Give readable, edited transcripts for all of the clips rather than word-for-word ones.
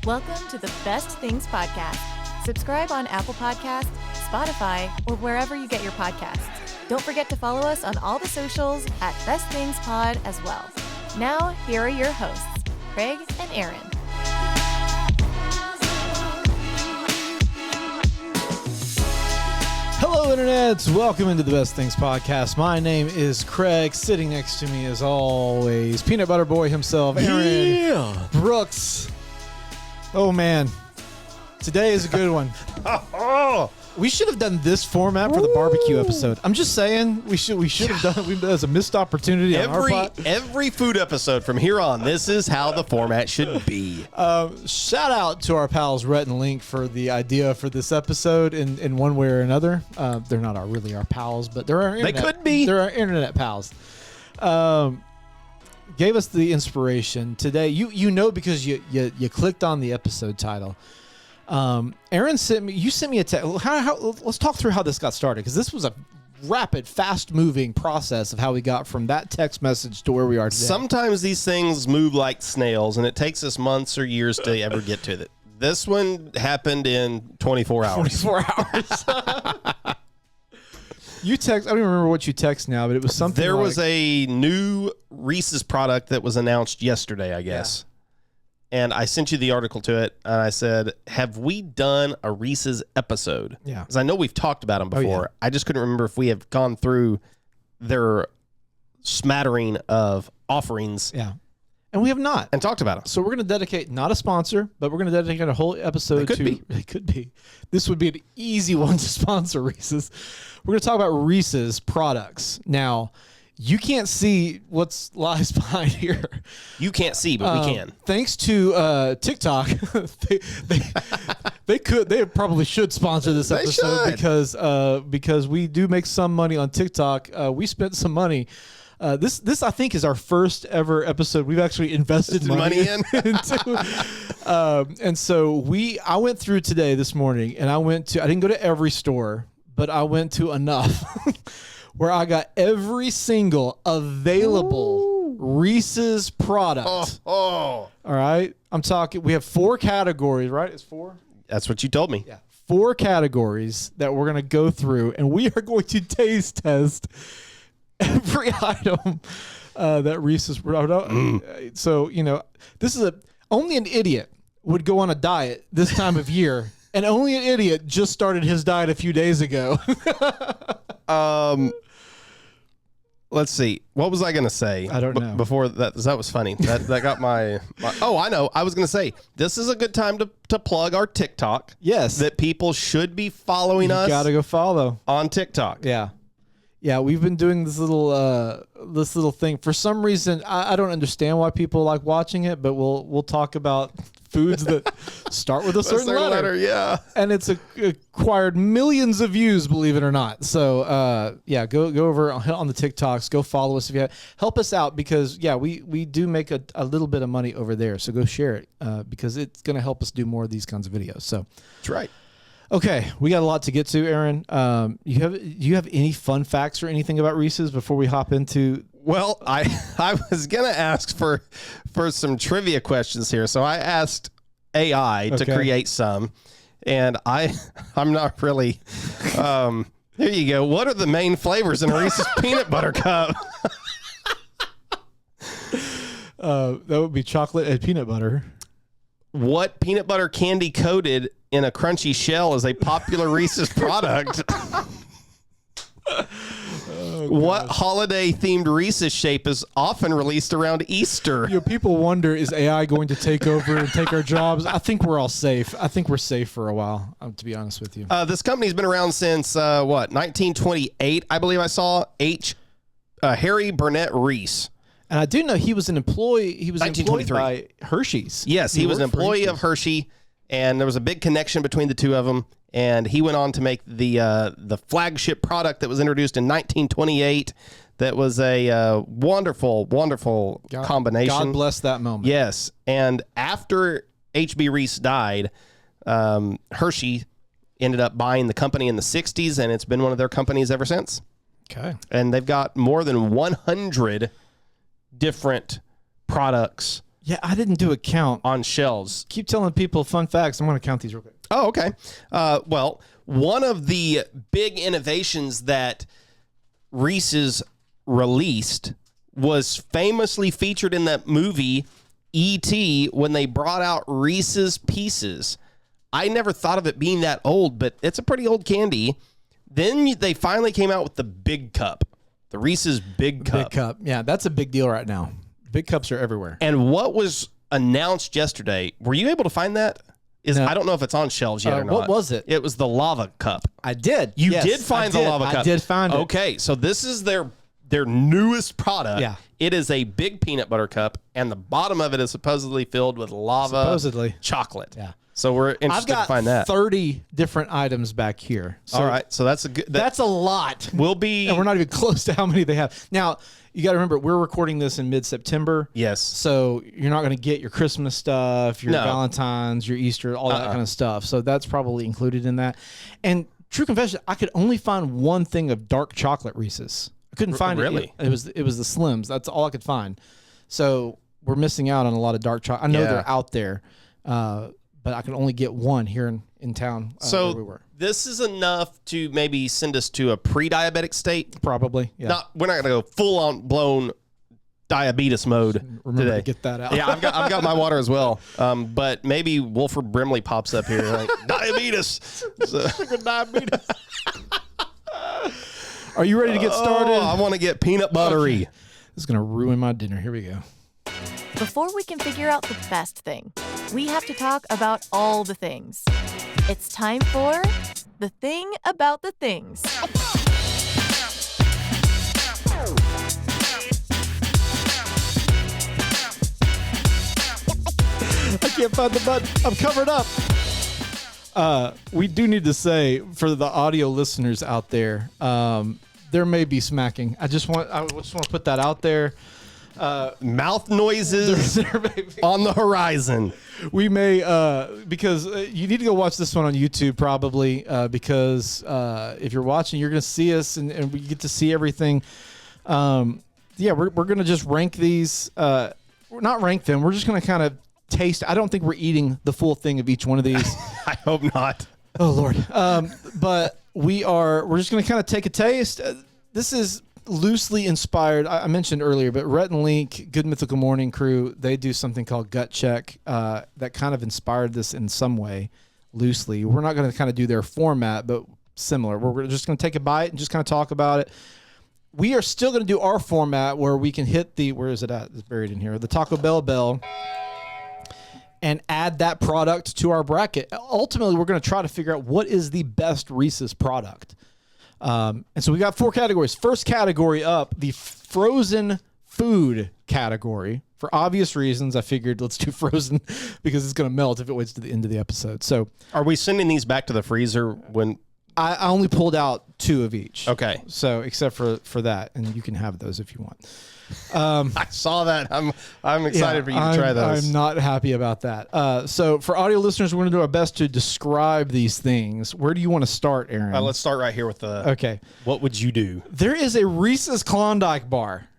Welcome to the Best Things Podcast. Subscribe on Apple Podcasts, Spotify, or wherever you get your podcasts. Don't forget to follow us on all the socials at Best Things Pod as well. Now, here are your hosts, Craig and Aaron. Hello, internets. Welcome into the Best Things Podcast. My name is Craig. Sitting next to me, as always, Peanut Butter Boy himself, Aaron Brooks. Oh, man. Today is a good one. We should have done this format for the barbecue episode. I'm just saying we should have done it as a missed opportunity on our part. Every food episode from here on, this is how the format should be. Shout out to our pals Rhett and Link for the idea for this episode in one way or another. They're not really our pals, but they're our internet. They could be. They're our internet pals. Gave us the inspiration today. You know because you clicked on the episode title. Aaron sent me a text. Let's talk through how this got started, because this was a rapid, fast-moving process of how we got from that text message to where we are today. Sometimes these things move like snails, and it takes us months or years to ever get to it. This one happened in 24 hours. 24 hours. You text. I don't even remember what you text now, but it was something. There was a new Reese's product that was announced yesterday, I guess. Yeah. And I sent you the article to it, and I said, have we done a Reese's episode? Yeah. Because I know we've talked about them before. Oh, yeah. I just couldn't remember if we have gone through their smattering of offerings. Yeah. And we have not. And talked about them. So we're going to dedicate, not a sponsor, but we're going to dedicate a whole episode to. It could be. This would be an easy one to sponsor Reese's. We're going to talk about Reese's products. Now, you can't see what lies behind here. You can't see, but we can. Thanks to TikTok, they probably should sponsor this episode because we do make some money on TikTok. We spent some money. This I think is our first ever episode we've actually invested money into. And so I went through today this morning, and I didn't go to every store, but I went to enough. Where I got every single available Reese's product. All right. I'm talking, we have 4 categories, right? It's 4? That's what you told me. Yeah. 4 categories that we're going to go through, and we are going to taste test every item that Reese's product. So, this is only an idiot would go on a diet this time of year, and only an idiot just started his diet a few days ago. Let's see. What was I going to say? I don't know. Before that was funny. That got my. Oh, I know. I was going to say this is a good time to plug our TikTok. Yes, that people should be following us. Got to go follow on TikTok. Yeah. We've been doing this little thing. For some reason, I don't understand why people like watching it, but we'll talk about foods that start with a certain letter. Yeah. And it's acquired millions of views, believe it or not. So, go over on the TikToks. Go follow us if you have. Help us out because, we do make a little bit of money over there. So go share it because it's going to help us do more of these kinds of videos. So that's right. Okay, we got a lot to get to, Aaron. You have any fun facts or anything about Reese's before we hop into? Well, I was gonna ask for some trivia questions here, so I asked AI to create some, and I'm not really. Here you go. What are the main flavors in a Reese's peanut butter cup? That would be chocolate and peanut butter. What peanut butter candy coated in a crunchy shell is a popular Reese's product? What holiday-themed Reese's shape is often released around Easter? People wonder, is AI going to take over and take our jobs? I think we're all safe. I think we're safe for a while, to be honest with you. This company's been around since, 1928, I believe I saw. Harry Burnett Reese. And I do know he was an employee. He was employed by Hershey's. Yes, he was an employee of Hershey, and there was a big connection between the two of them. And he went on to make the flagship product that was introduced in 1928. That was a wonderful, wonderful combination. God bless that moment. Yes, and after H.B. Reese died, Hershey ended up buying the company in the 60s, and it's been one of their companies ever since. Okay. And they've got more than 100 different products Yeah, I didn't do a count. on shelves. Keep telling people fun facts. I'm going to count these real quick. Oh, okay. Well, one of the big innovations that Reese's released was famously featured in that movie E.T. when they brought out Reese's Pieces. I never thought of it being that old, but it's a pretty old candy. Then they finally came out with the big cup, the Reese's Big Cup. Big cup. Yeah, that's a big deal right now. Big cups are everywhere. And what was announced yesterday, were you able to find that? No. I don't know if it's on shelves yet or not. What was it? It was the lava cup. I did. You Yes, did find the lava cup. I did find it. Okay, so this is their newest product. Yeah. It is a big peanut butter cup, and the bottom of it is supposedly filled with lava chocolate. Yeah. So we're I've interested got to find that. 30 different items back here. So All right, so that's a good. that's a lot. We'll be. And we're not even close to how many they have. Now, you got to remember, we're recording this in mid-September. Yes. So you're not going to get your Christmas stuff, your Valentine's, your Easter, all that kind of stuff. So that's probably included in that. And true confession, I could only find one thing of dark chocolate Reese's. I couldn't find it. Really? It was the Slims. That's all I could find. So we're missing out on a lot of dark chocolate. I know they're out there, but I can only get one here in town where we were. This is enough to maybe send us to a pre-diabetic state. Probably. Yeah. We're not going to go full on blown diabetes mode Remember today. to get that out. Yeah, I've got my water as well. But maybe Wilford Brimley pops up here like diabetes. So, Diabetes. Are you ready to get started? I want to get peanut buttery. This is going to ruin my dinner. Here we go. Before we can figure out the best thing, we have to talk about all the things. It's time for The Thing About the Things. I can't find the button. I'm covered up. We do need to say for the audio listeners out there, there may be smacking. I just want to put that out there. Mouth noises on the horizon. We may because you need to go watch this one on YouTube probably because if you're watching, you're going to see us and we get to see everything. Yeah, we're going to just rank these. We're not rank them. We're just going to kind of taste. I don't think we're eating the full thing of each one of these. I hope not. Oh Lord. But we're just going to kind of take a taste. This is loosely inspired. I mentioned earlier, but Rhett and Link, Good Mythical Morning Crew, they do something called Gut Check that kind of inspired this in some way, loosely. We're not going to kind of do their format, but similar. We're just going to take a bite and just kind of talk about it. We are still going to do our format where we can hit where is it at? It's buried in here. The Taco Bell and add that product to our bracket. Ultimately, we're going to try to figure out what is the best Reese's product. And so we got 4 categories. First category up, the frozen food category. For obvious reasons, I figured let's do frozen because it's going to melt if it waits to the end of the episode. So, are we sending these back to the freezer when? I only pulled out 2 of each. Okay. So except for that, and you can have those if you want. I saw that. I'm excited for you to try those. I'm not happy about that. So for audio listeners, we're going to do our best to describe these things. Where do you want to start, Aaron? Let's start right here with the. Okay. What would you do? There is a Reese's Klondike bar.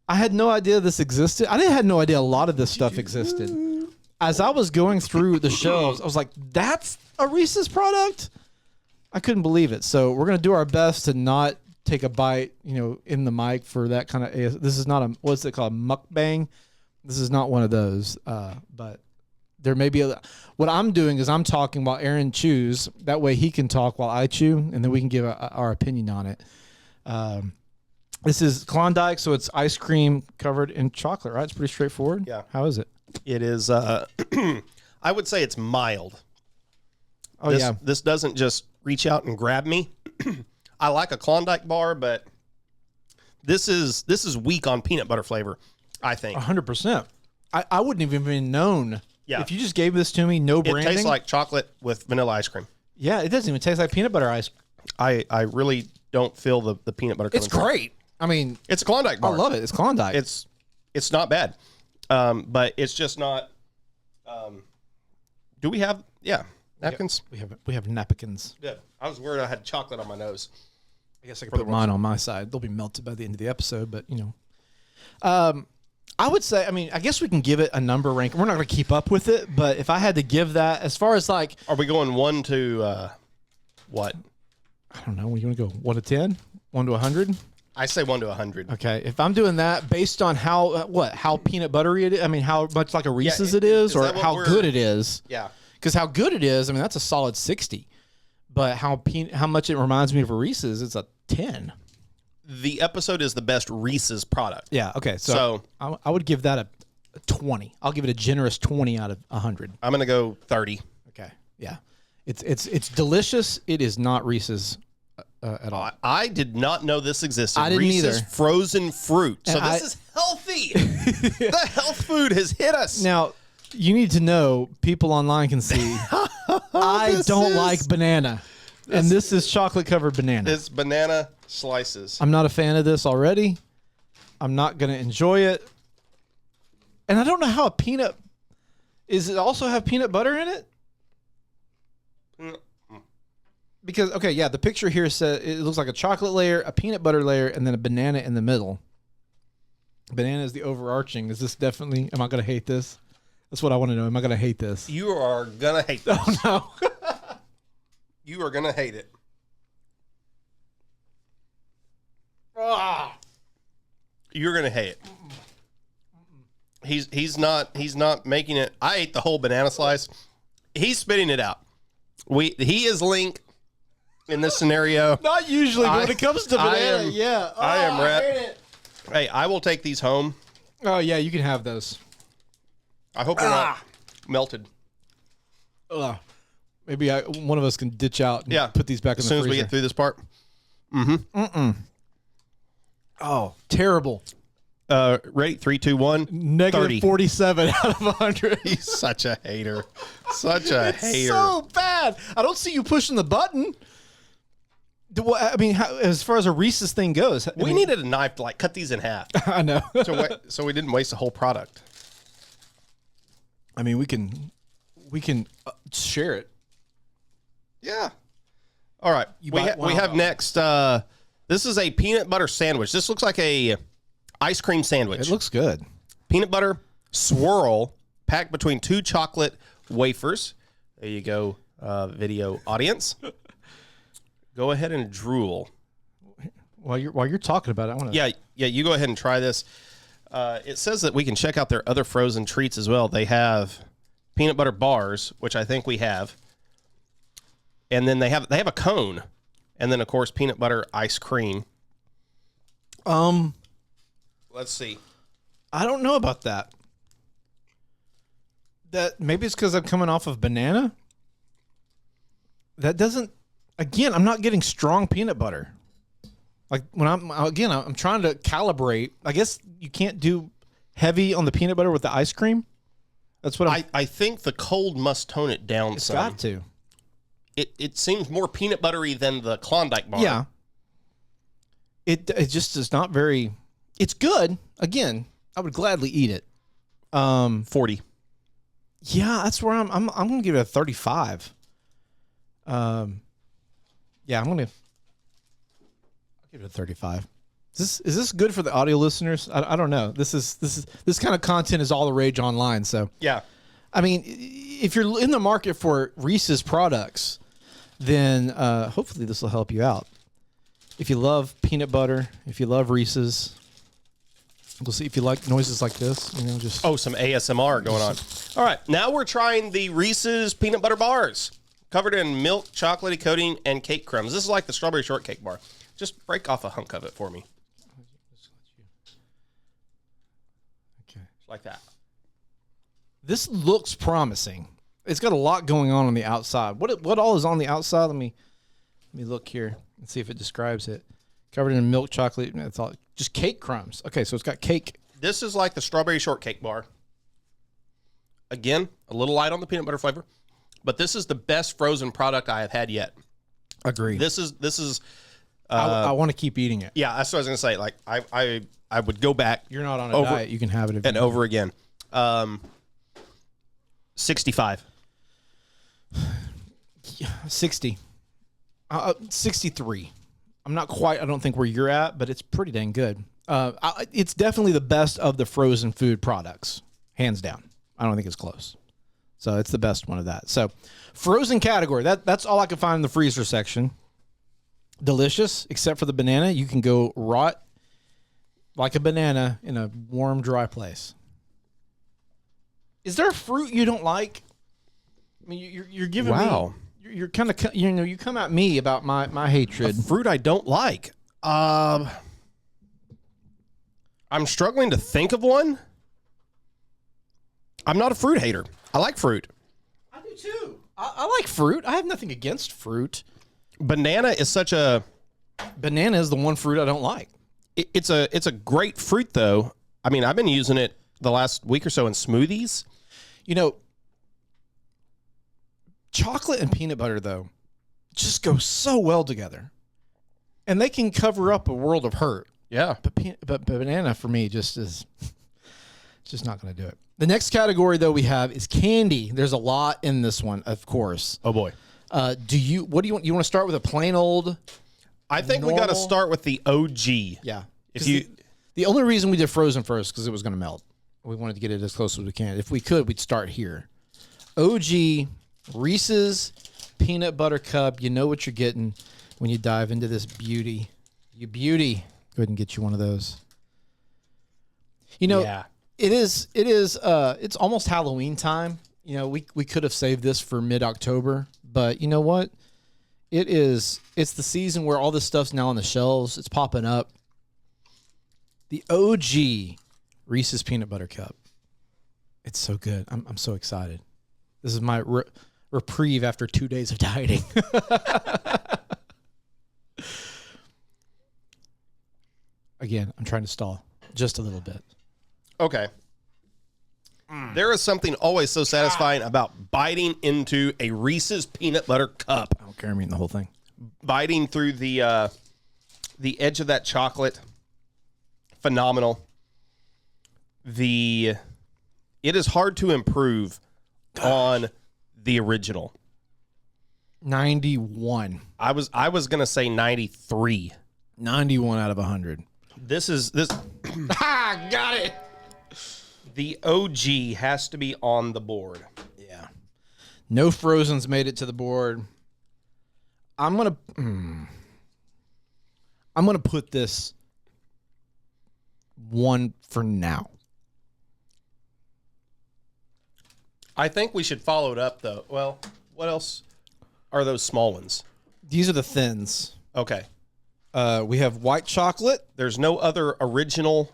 I had no idea this existed. I had no idea a lot of this stuff existed. As I was going through the shelves, I was like, "That's a Reese's product." I couldn't believe it. So we're going to do our best to not take a bite, in the mic for that kind of. This is not what's it called, mukbang. This is not one of those. But there may be what I'm doing is I'm talking while Aaron chews. That way he can talk while I chew, and then we can give our opinion on it. This is Klondike, so it's ice cream covered in chocolate, right? It's pretty straightforward. Yeah. How is it? It is. I would say it's mild. Oh yeah. This doesn't just reach out and grab me. I like a Klondike bar, but this is weak on peanut butter flavor, I think. 100%. I wouldn't have even known. Yeah. If you just gave this to me, no branding. It tastes like chocolate with vanilla ice cream. Yeah, it doesn't even taste like peanut butter ice. I really don't feel the peanut butter. It's great. I mean, it's a Klondike bar. I love it. It's Klondike. It's not bad, but it's just not. Do we have napkins? We have napkins. Yeah, I was worried I had chocolate on my nose. I guess I could put mine on my side. They'll be melted by the end of the episode, but I would say, I mean, I guess we can give it a number rank. We're not going to keep up with it, but if I had to give that, as far as like... Are we going 1 to what? I don't know. We're going to go 1 to 10? 1 to 100? I say 1 to 100. Okay. If I'm doing that based on how peanut buttery it is, I mean, how much like a Reese's it is or how good it is. Yeah. Because how good it is, I mean, that's a solid 60. But how much it reminds me of a Reese's, it's a 10. The episode is the best Reese's product. Yeah. Okay. So I would give that a 20. I'll give it a generous 20 out of 100. I'm going to go 30. Okay. Yeah. It's delicious. It is not Reese's at all. I did not know this existed. I didn't Reese's either. Frozen fruit. And So this is healthy. The health food has hit us. Now, you need to know, people online can see, I don't like banana. And this is chocolate-covered banana. It's banana slices. I'm not a fan of this already. I'm not going to enjoy it. And I don't know how a peanut... Does it also have peanut butter in it? Because, okay, yeah, the picture here says it looks like a chocolate layer, a peanut butter layer, and then a banana in the middle. Banana is the overarching. Is this definitely... Am I going to hate this? That's what I want to know. Am I going to hate this? You are going to hate this. Oh, no. You are going to hate it. You're going to hate it. He's not making it. I ate the whole banana slice. He's spitting it out. He is Link in this scenario. Not usually, but when it comes to banana, yeah. I am Rhett. Hey, I will take these home. Oh, yeah, you can have those. I hope they're not melted. Maybe one of us can ditch out and put these back in the freezer. As soon as we get through this part. Oh, terrible. Rate 3, 2, 1. Negative 30. 47 out of 100. He's such a hater. Such a hater. So bad. I don't see you pushing the button. I mean, as far as a Reese's thing goes, we needed a knife to cut these in half. I know. so we didn't waste the whole product. I mean, we can share it. Yeah. All right. We have next. This is a peanut butter sandwich. This looks like a ice cream sandwich. It looks good. Peanut butter swirl packed between 2 chocolate wafers. There you go, video audience. Go ahead and drool. While you're talking about it, I want to. Yeah. You go ahead and try this. It says that we can check out their other frozen treats as well. They have peanut butter bars, which I think we have, and then they have a cone, and then of course peanut butter ice cream. Let's see. I don't know about that. That maybe it's because I'm coming off of banana. That doesn't. Again, I'm not getting strong peanut butter. Like when I'm trying to calibrate. I guess you can't do heavy on the peanut butter with the ice cream. That's what I think the cold must tone it down some. Got to. It seems more peanut buttery than the Klondike bar. Yeah. It just is not very. It's good. Again, I would gladly eat it. 40. Yeah, that's where I'm going to give it a 35. Yeah, I'll give it a 35. Is this good for the audio listeners? I don't know. This kind of content is all the rage online. So yeah, I mean, if you're in the market for Reese's products, then hopefully this will help you out. If you love peanut butter, if you love Reese's, we'll see if you like noises like this. Just some ASMR going on. All right, now we're trying the Reese's peanut butter bars, covered in milk, chocolatey coating, and cake crumbs. This is like the strawberry shortcake bar. Just break off a hunk of it for me. Okay. Like that. This looks promising. It's got a lot going on the outside. What all is on the outside? Let me look here and see if it describes it. Covered in milk, chocolate. It's all just cake crumbs. Okay, so it's got cake. This is like the strawberry shortcake bar. Again, a little light on the peanut butter flavor, but this is the best frozen product I have had yet. Agreed. This is. I want to keep eating it. Yeah, that's what I was gonna say. Like I would go back. You're not on a diet. You can have it over again. 65. 60. 63. I'm not quite. I don't think where you're at, but it's pretty dang good. It's definitely the best of the frozen food products, hands down. I don't think it's close. So it's the best one of that. So frozen category, that's all I could find in the freezer section. Delicious, except for the banana. You can go rot like a banana in a warm, dry place. Is there a fruit you don't like? I mean, you're giving me. You're kind of, you come at me about my hatred. A fruit I don't like. I'm struggling to think of one. I'm not a fruit hater. I like fruit. I do too. I like fruit. I have nothing against fruit. Banana is such a... Banana is the one fruit I don't like. It's a great fruit, though. I mean, I've been using it the last week or so in smoothies. You know, chocolate and peanut butter, though, just go so well together. And they can cover up a world of hurt. Yeah. But banana, for me, just is just not going to do it. The next category, though, we have is candy. There's a lot in this one, of course. Oh, boy. What do you want? You want to start with a plain old... I think we got to start with the OG. Yeah. If you... The only reason we did frozen first because it was going to melt. We wanted to get it as close as we can. If we could, we'd start here. OG Reese's Peanut Butter Cup. You know what you're getting when you dive into this beauty. You beauty. Go ahead and get you one of those. You know, Yeah. It's almost Halloween time. You know, we could have saved this for mid-October, but you know what? It's the season where all this stuff's now on the shelves. It's popping up. The OG Reese's Peanut Butter Cup. It's so good. I'm so excited. This is my reprieve after 2 days of dieting. Again, I'm trying to stall just a little bit. Okay. There is something always so satisfying about biting into a Reese's Peanut Butter Cup. I don't care. I'm eating the whole thing. Biting through the edge of that chocolate. Phenomenal. It is hard to improve on the original. 91. I was gonna say 93. 91 out of 100. This. Got it. The OG has to be on the board. Yeah. No Frozens made it to the board. I'm gonna put this one for now. I think we should follow it up, though. Well, what else are those small ones? These are the thins. Okay. We have white chocolate, There's no other original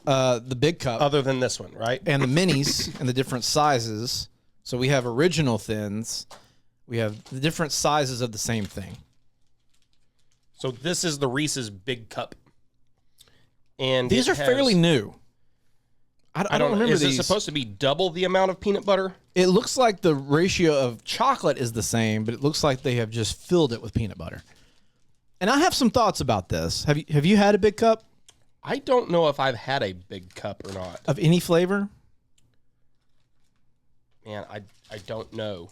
the big cup, other than this one, right? and the minis and the different sizes. So we have original thins. We have the different sizes of the same thing. So this is the Reese's Big Cup. And These are fairly new. I don't remember is these. it supposed to be double the amount of peanut butter? It looks like the ratio of chocolate is the same, but it looks like they have just filled it with peanut butter. And I have some thoughts about this. Have you had a big cup I don't know if I've had a Big Cup or not. of any flavor? Man, I don't know.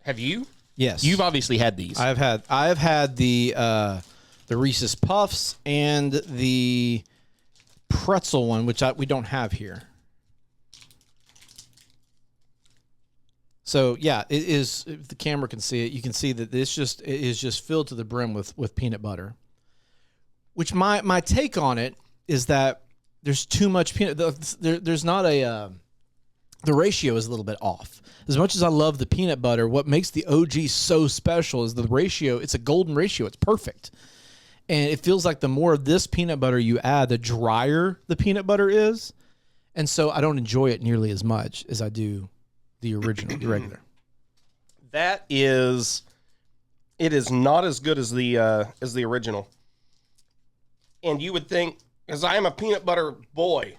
Have you? Yes. You've obviously had these. I've had the Reese's Puffs and the pretzel one, which we don't have here. So yeah, it is. If the camera can see it, you can see that it is just filled to the brim with peanut butter. Which my take on it is that there's too much peanut. There's not a. The ratio is a little bit off. As much as I love the peanut butter, what makes the OG so special is the ratio. It's a golden ratio. It's perfect. And it feels like the more of this peanut butter you add, the drier the peanut butter is. And so I don't enjoy it nearly as much as I do the original, the regular. It is not as good as the original. And you would think, because I am a peanut butter boy,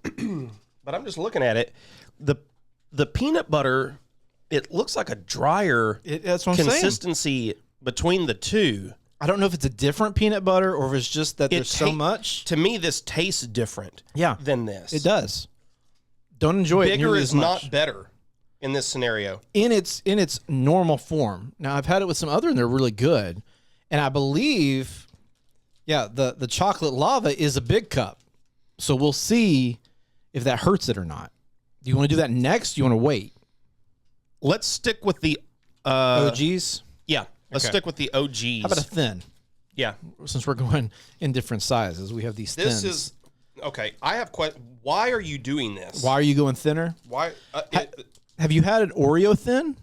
but I'm just looking at it. The peanut butter, it looks like a drier That's what I'm saying. consistency between the two. I don't know if it's a different peanut butter or if it's just that there's so much. To me, this tastes different than this. It does. Don't enjoy it Bigger nearly is as much. not better in this scenario. In its normal form. Now, I've had it with some other and they're really good. And I believe Yeah, the chocolate lava is a big cup. So we'll see if that hurts it or not. Do you want to do that next? Do you want to wait? Let's stick with the OGs? Yeah, let's stick with the OGs. How about a thin? Yeah. Since we're going in different sizes, we have these thins. This is okay. I have why are you doing this? Why are you going thinner? Why? Have you had an Oreo thin?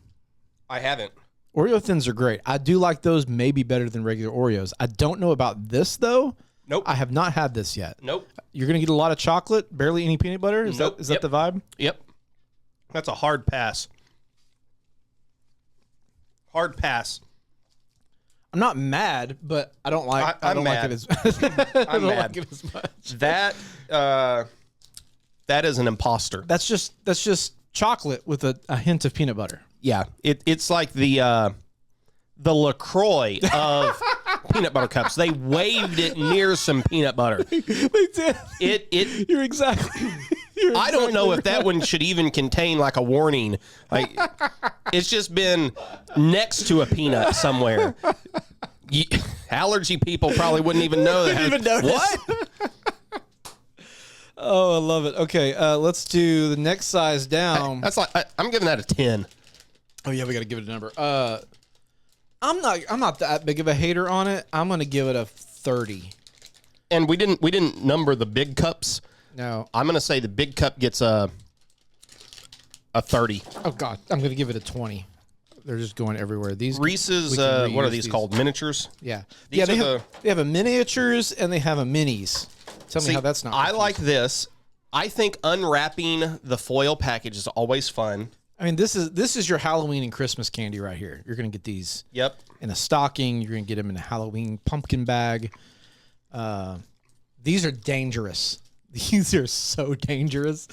I haven't. Oreo thins are great. I do like those maybe better than regular Oreos. I don't know about this, though. Nope. I have not had this yet. Nope. You're going to get a lot of chocolate, barely any peanut butter? Is Nope. that the vibe? Yep. That's a hard pass. Hard pass. I'm not mad, but I don't like I don't mad. like it as I don't mad. like it as much. That is an imposter. That's just chocolate with a hint of peanut butter. Yeah. It's like the LaCroix of peanut butter cups. They waved it near some peanut butter. They did. You're exactly. I don't know if that one should even contain like a warning. Like it's just been next to a peanut somewhere. Allergy people probably wouldn't even know that. Didn't even notice. What? Oh, I love it. Okay, let's do the next size down. That's like I'm giving that a 10. Oh yeah, we got to give it a number. I'm not that big of a hater on it. I'm gonna give it a 30. And we didn't number the big cups. No. I'm gonna say the big cup gets a 30. Oh God, I'm gonna give it a 20. They're just going everywhere. These Reese's, what are these called? Miniatures? Yeah. These They have a miniatures and they have a minis. Tell me how that's not. I like this. I think unwrapping the foil package is always fun. I mean, this is your Halloween and Christmas candy right here. You're gonna get these. Yep. In a stocking. You're gonna get them in a Halloween pumpkin bag. These are dangerous. These are so dangerous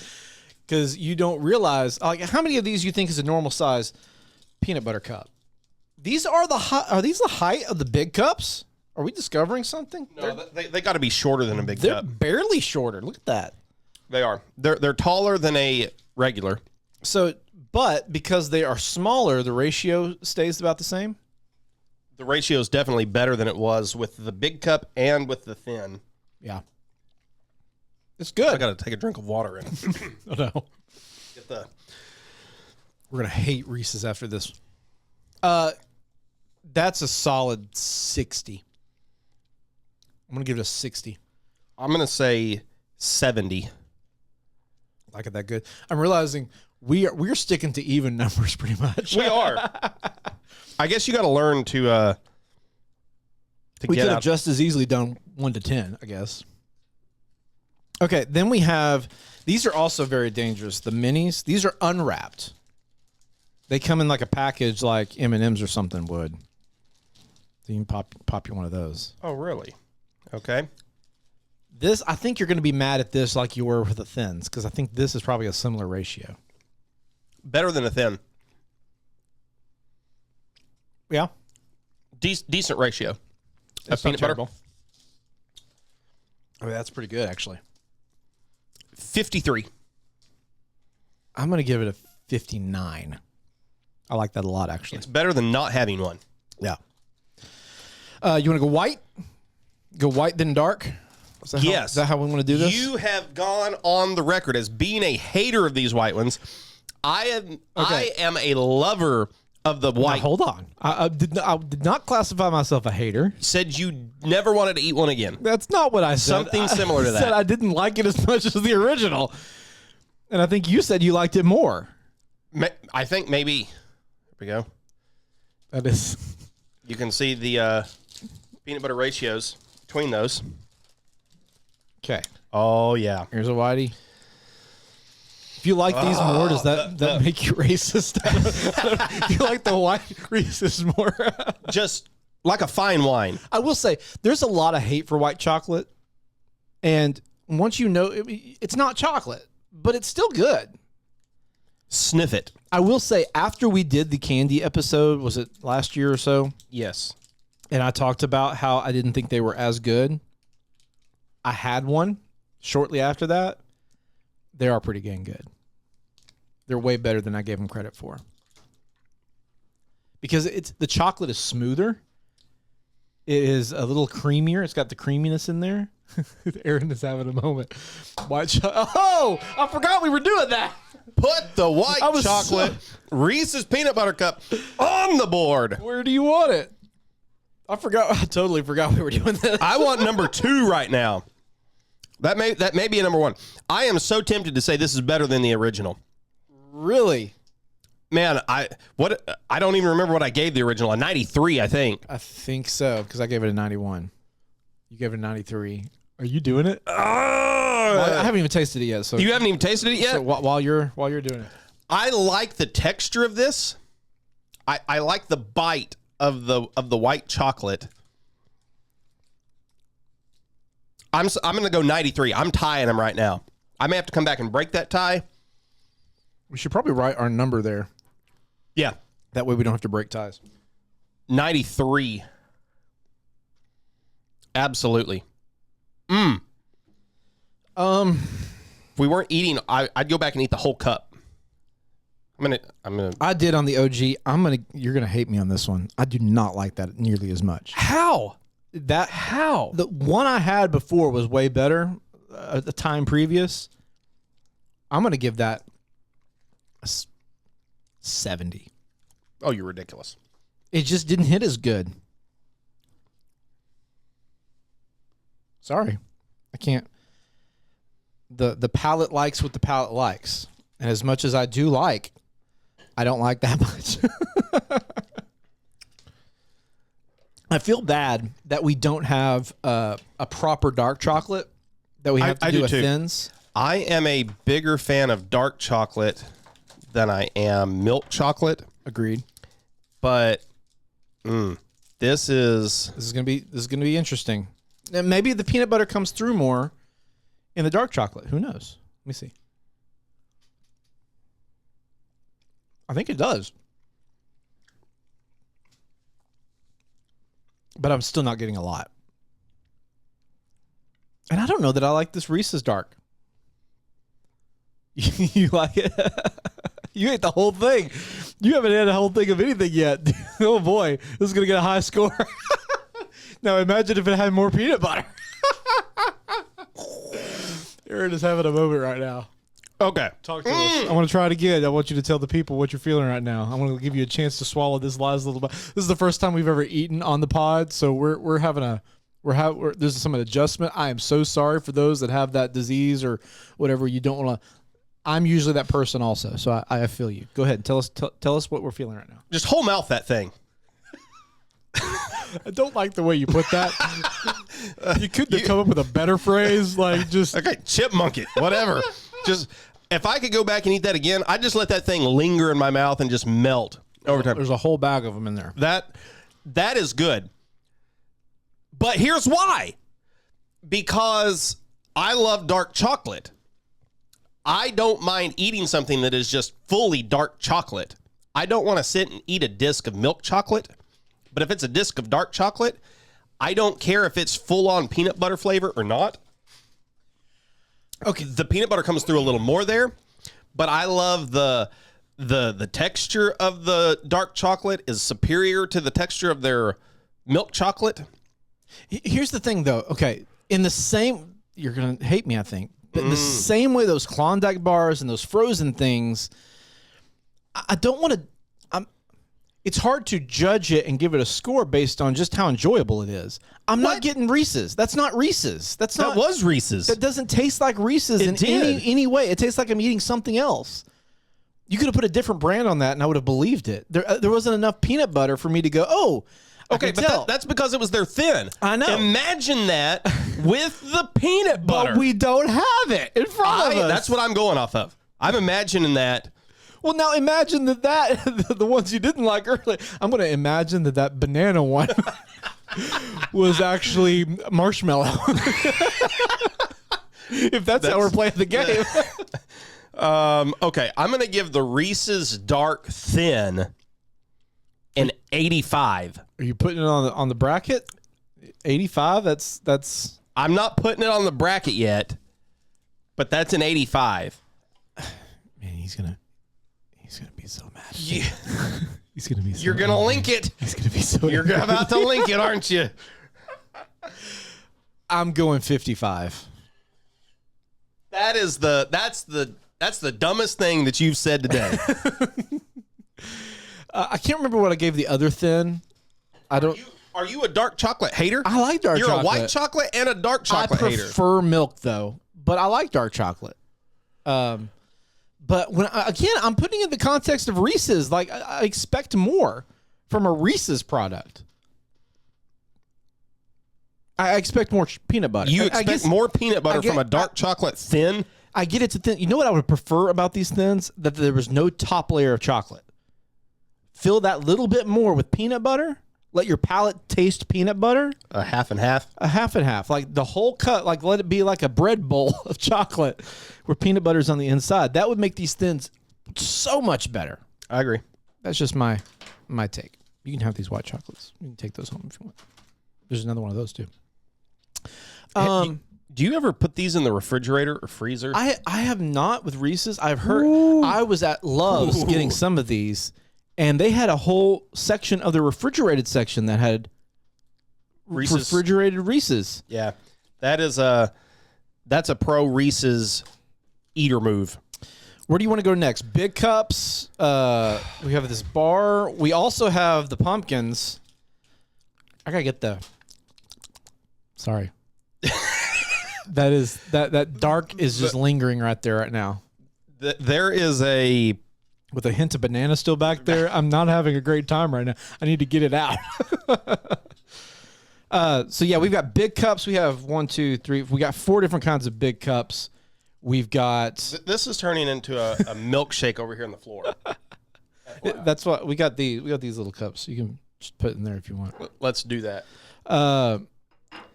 because you don't realize like how many of these you think is a normal size peanut butter cup. These are are these the height of the big cups? Are we discovering something? No, they got to be shorter than a big They're cup. barely shorter. Look at that. They are. They're taller than a regular. So, but because they are smaller, the ratio stays about the same. The ratio is definitely better than it was with the big cup and with the thin. Yeah. It's good. I got to take a drink of water in. Oh, no. Get the. We're going to hate Reese's after this. That's a solid 60. I'm going to give it a 60. I'm going to say 70. Like it that good. I'm realizing we're sticking to even numbers pretty much. We are. I guess you got to learn to we get could out. have just as easily done 1 to 10, I guess. Okay, then we have these are also very dangerous. The minis. These are unwrapped. They come in like a package, like M&Ms or something would. So you can pop you one of those. Oh, really? Okay. This, I think you're going to be mad at this like you were with the thins because I think this is probably a similar ratio. Better than a thin. Yeah. Decent ratio. That's peanut not butter. terrible. I mean, that's pretty good, actually. 53. I'm going to give it a 59. I like that a lot, actually. It's better than not having one. Yeah. You want to go white? Go white then dark? Yes. Is that how we want to do this? You have gone on the record as being a hater of these white ones. I am a lover of the white. Now, hold on. I did not classify myself a hater. Said you never wanted to eat one again. That's not what I said. Something similar to I said that. I didn't like it as much as the original. And I think you said you liked it more. I think maybe. There we go. That is. You can see the peanut butter ratios between those. Okay. Oh, yeah. Here's a whitey. If you like these more, does that make you racist? If you like the white Reese's more? Just like a fine wine. I will say, there's a lot of hate for white chocolate. And once you know, it's not chocolate, but it's still good. Sniff it. I will say, after we did the candy episode, was it last year or so? Yes. And I talked about how I didn't think they were as good. I had one shortly after that. They are pretty dang good. They're way better than I gave them credit for. Because the chocolate is smoother. It is a little creamier. It's got the creaminess in there. Aaron is having a moment. Oh, I forgot we were doing that. Put the white chocolate Reese's peanut butter cup on the board. Where do you want it? I totally forgot we were doing this. I want number 2 right now. That may be a number 1. I am so tempted to say this is better than the original. Really? Man, I don't even remember what I gave the original. A 93, I think. I think so, because I gave it a 91. You gave it a 93. Are you doing it? I haven't even tasted it yet. So you haven't even tasted it yet? So while you're doing it. I like the texture of this. I like the bite of the white chocolate. I'm going to go 93. I'm tying them right now. I may have to come back and break that tie. We should probably write our number there. Yeah. That way we don't have to break ties. 93. Absolutely. If we weren't eating, I'd go back and eat the whole cup. I'm gonna. I did on the OG. You're gonna hate me on this one. I do not like that nearly as much. How? How? The one I had before was way better. The time previous. I'm gonna give that a 70. Oh, you're ridiculous. It just didn't hit as good. Sorry, I can't. The palate likes what the palate likes, and as much as I do like, I don't like that much. I feel bad that we don't have a proper dark chocolate, that we have to do a thins. I am a bigger fan of dark chocolate than I am milk chocolate. Agreed. But this is gonna be interesting. And maybe the peanut butter comes through more in the dark chocolate. Who knows? Let me see. I think it does. But I'm still not getting a lot. And I don't know that I like this Reese's dark. You like it? You ate the whole thing. You haven't had a whole thing of anything yet. Oh boy, this is going to get a high score. Now imagine if it had more peanut butter. Aaron is having a moment right now. okay. Talk to us. I want to try it again. I want you to tell the people what you're feeling right now. I want to give you a chance to swallow this last little bit. This is the first time we've ever eaten on the pod, so we're having there's some adjustment. I am so sorry for those that have that disease or whatever. You don't want to. I'm usually that person also, so I feel you. Go ahead and tell us what we're feeling right now. Just whole mouth that thing. I don't like the way you put that. You couldn't have come up with a better phrase, like just okay, chipmunk it, whatever. Just if I could go back and eat that again, I'd just let that thing linger in my mouth and just melt over time. There's a whole bag of them in there. That is good. But here's why. Because I love dark chocolate. I don't mind eating something that is just fully dark chocolate. I don't want to sit and eat a disc of milk chocolate. But if it's a disc of dark chocolate, I don't care if it's full-on peanut butter flavor or not. Okay, the peanut butter comes through a little more there, but I love the texture of the dark chocolate is superior to the texture of their milk chocolate. Here's the thing, though. Okay, in the same, you're gonna hate me, I think, but in the same way those Klondike bars and those frozen things, I don't want to. It's hard to judge it and give it a score based on just how enjoyable it is. I'm not getting Reese's. That's not Reese's. That was Reese's. That doesn't taste like Reese's in any way. It tastes like I'm eating something else. You could have put a different brand on that, and I would have believed it. There wasn't enough peanut butter for me to go, oh, okay, but that's because it was their thin. I know. Imagine that with the peanut butter. But we don't have it in front of us. That's what I'm going off of. I'm imagining that. Well, now imagine that the ones you didn't like earlier. I'm going to imagine that banana one was actually marshmallow. If that's how we're playing the game. Okay, I'm going to give the Reese's Dark Thin an 85. Are you putting it on the bracket? 85? That's. I'm not putting it on the bracket yet, but that's an 85. Man, he's gonna be so mad. Yeah. He's gonna be. So You're gonna link it. He's gonna be so. You're about to link it, aren't you? I'm going 55. That's the dumbest thing that you've said today. I can't remember what I gave the other thin. I don't. Are you a dark chocolate hater? I like dark chocolate. You're a white chocolate and a dark chocolate hater. I prefer milk though, but I like dark chocolate. But when I'm putting it in the context of Reese's. Like I expect more from a Reese's product. I expect more peanut butter. You expect more peanut butter from a dark chocolate thin? I get it's a thin. You know what I would prefer about these thins? That there was no top layer of chocolate. Fill that little bit more with peanut butter. Let your palate taste peanut butter. A half and half? A half and half. Like the whole cut, like let it be like a bread bowl of chocolate where peanut butter's on the inside. That would make these thins so much better. I agree. That's just my take. You can have these white chocolates. You can take those home if you want. There's another one of those too. Do you ever put these in the refrigerator or freezer? I have not with Reese's. I've heard. I was at Love's getting some of these, and they had a whole section of the refrigerated section that had refrigerated Reese's. Yeah, that's a pro Reese's eater move. Where do you want to go next? Big cups. We have this bar. We also have the pumpkins. I gotta get the. Sorry. That dark is just lingering right there right now. There is a with a hint of banana still back there. I'm not having a great time right now. I need to get it out. So yeah, we've got big cups. We have 1, 2, 3. We got 4 different kinds of big cups. We've got. This is turning into a milkshake over here on the floor. That's what we got. We got these little cups. You can just put it in there if you want. Let's do that.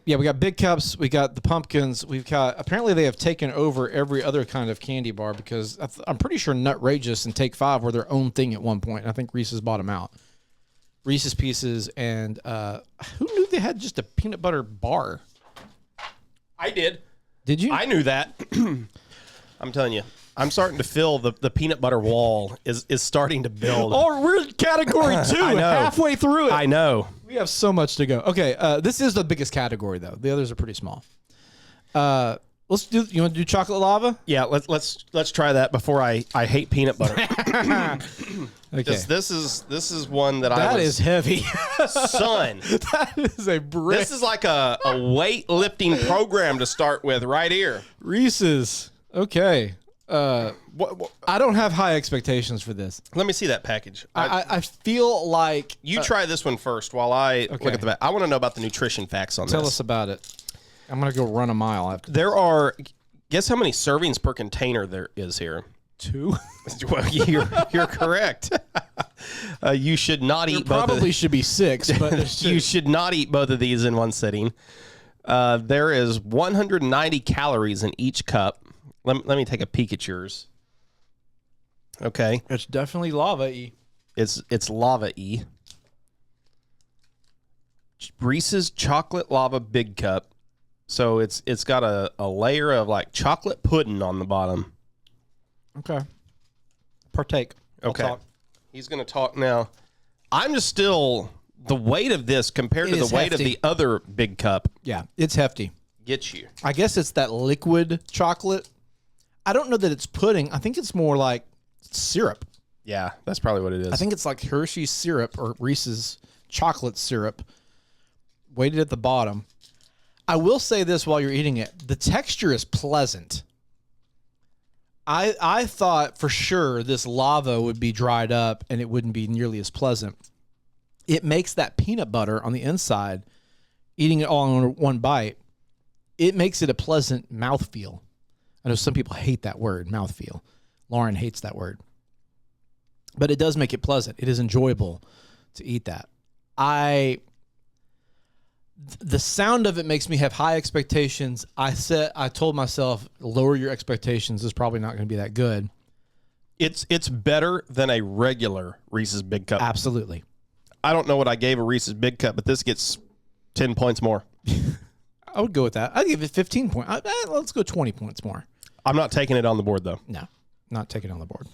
Yeah, we got big cups. We got the pumpkins. We've got. Apparently, they have taken over every other kind of candy bar because I'm pretty sure Nutrageous and Take 5 were their own thing at one point. And I think Reese's bought them out. Reese's Pieces and who knew they had just a peanut butter bar? I did. Did you? I knew that. I'm telling you. I'm starting to feel the peanut butter wall is starting to build. Oh, we're in category 2, halfway through it. I know. We have so much to go. Okay, this is the biggest category though. The others are pretty small. Let's do. You want to do chocolate lava? Yeah, let's try that before I hate peanut butter. Okay. This is one that that is heavy, son. That is a brick. This is like a weightlifting program to start with right here. Reese's. Okay. I don't have high expectations for this. Let me see that package. I feel like you try this one first while I look at the back. I want to know about the nutrition facts on this. Tell us about it. I'm gonna go run a mile after. There are. Guess how many servings per container there is here? 2. Well, you're correct. You should not eat. Probably should be 6, but you should not eat both of these in one sitting. There is 190 calories in each cup. Let me take a peek at yours. Okay, it's definitely lava-y. It's lava-y. Reese's chocolate lava big cup. So it's got a layer of like chocolate pudding on the bottom. Okay. Partake. Okay. He's going to talk now. I'm just still the weight of this compared to the weight of the other big cup. Yeah, it's hefty. Gets you. I guess it's that liquid chocolate. I don't know that it's pudding. I think it's more like syrup. Yeah, that's probably what it is. I think it's like Hershey's syrup or Reese's chocolate syrup weighted at the bottom. I will say this while you're eating it. The texture is pleasant. I thought for sure this lava would be dried up and it wouldn't be nearly as pleasant. It makes that peanut butter on the inside, eating it all in one bite, it makes it a pleasant mouthfeel. I know some people hate that word, mouthfeel. Lauren hates that word. But it does make it pleasant. It is enjoyable to eat that. The sound of it makes me have high expectations. I told myself, lower your expectations. It's probably not going to be that good. It's better than a regular Reese's Big Cup. Absolutely. I don't know what I gave a Reese's Big Cup, but this gets 10 points more. I would go with that. I'd give it 15 points. Let's go 20 points more. I'm not taking it on the board, though. No, not taking it on the board.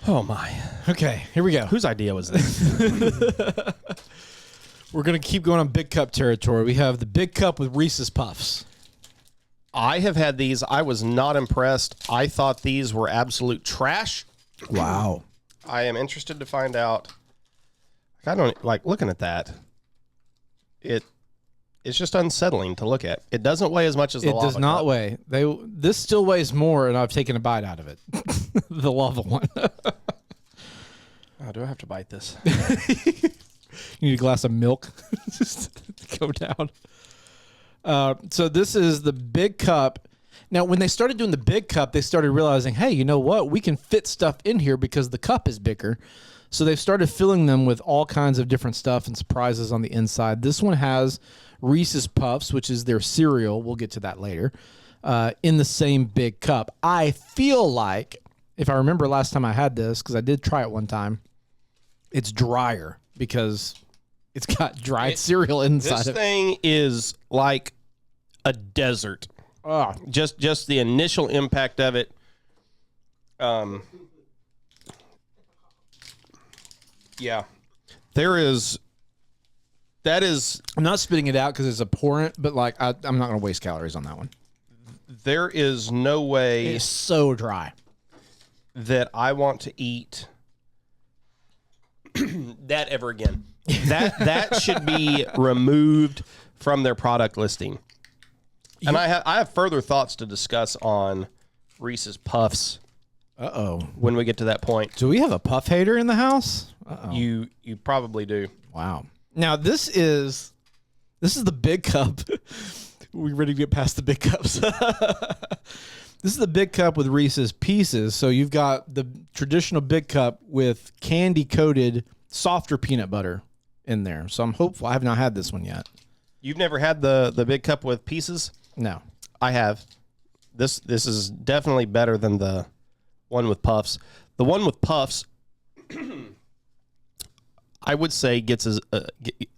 Oh my. Okay, here we go. Whose idea was this? We're going to keep going on big cup territory. We have the big cup with Reese's Puffs. I have had these. I was not impressed. I thought these were absolute trash. Wow. I am interested to find out. I don't like looking at that. It's just unsettling to look at. It doesn't weigh as much as the lava. It does not cup. weigh. This still weighs more, and I've taken a bite out of it. The lava one. Oh, do I have to bite this? You need a glass of milk. Just go down. So this is the big cup. Now, when they started doing the big cup, they started realizing, hey, you know what? We can fit stuff in here because the cup is bigger. So they've started filling them with all kinds of different stuff and surprises on the inside. This one has Reese's Puffs, which is their cereal. We'll get to that later. In the same big cup. I feel like, if I remember last time I had this, because I did try it one time, it's drier because it's got dried cereal inside This of it. thing is like a desert. Oh. Just the initial impact of it. Yeah. That is, I'm not spitting it out because it's abhorrent, but like I'm not going to waste calories on that one. there is no way It's so dry. that I want to eat that ever again. That should be removed from their product listing. And I have further thoughts to discuss on Reese's Puffs Uh-oh. when we get to that point. Do we have a puff hater in the house? Uh-oh. You probably do. Wow. Now this is the big cup. We ready to get past the big cups? This is the big cup with Reese's Pieces. So you've got the traditional big cup with candy coated softer peanut butter in there. So I'm hopeful. I have not had this one yet. You've never had the big cup with pieces? No. I have. This is definitely better than the one with puffs. The one with puffs, I would say gets a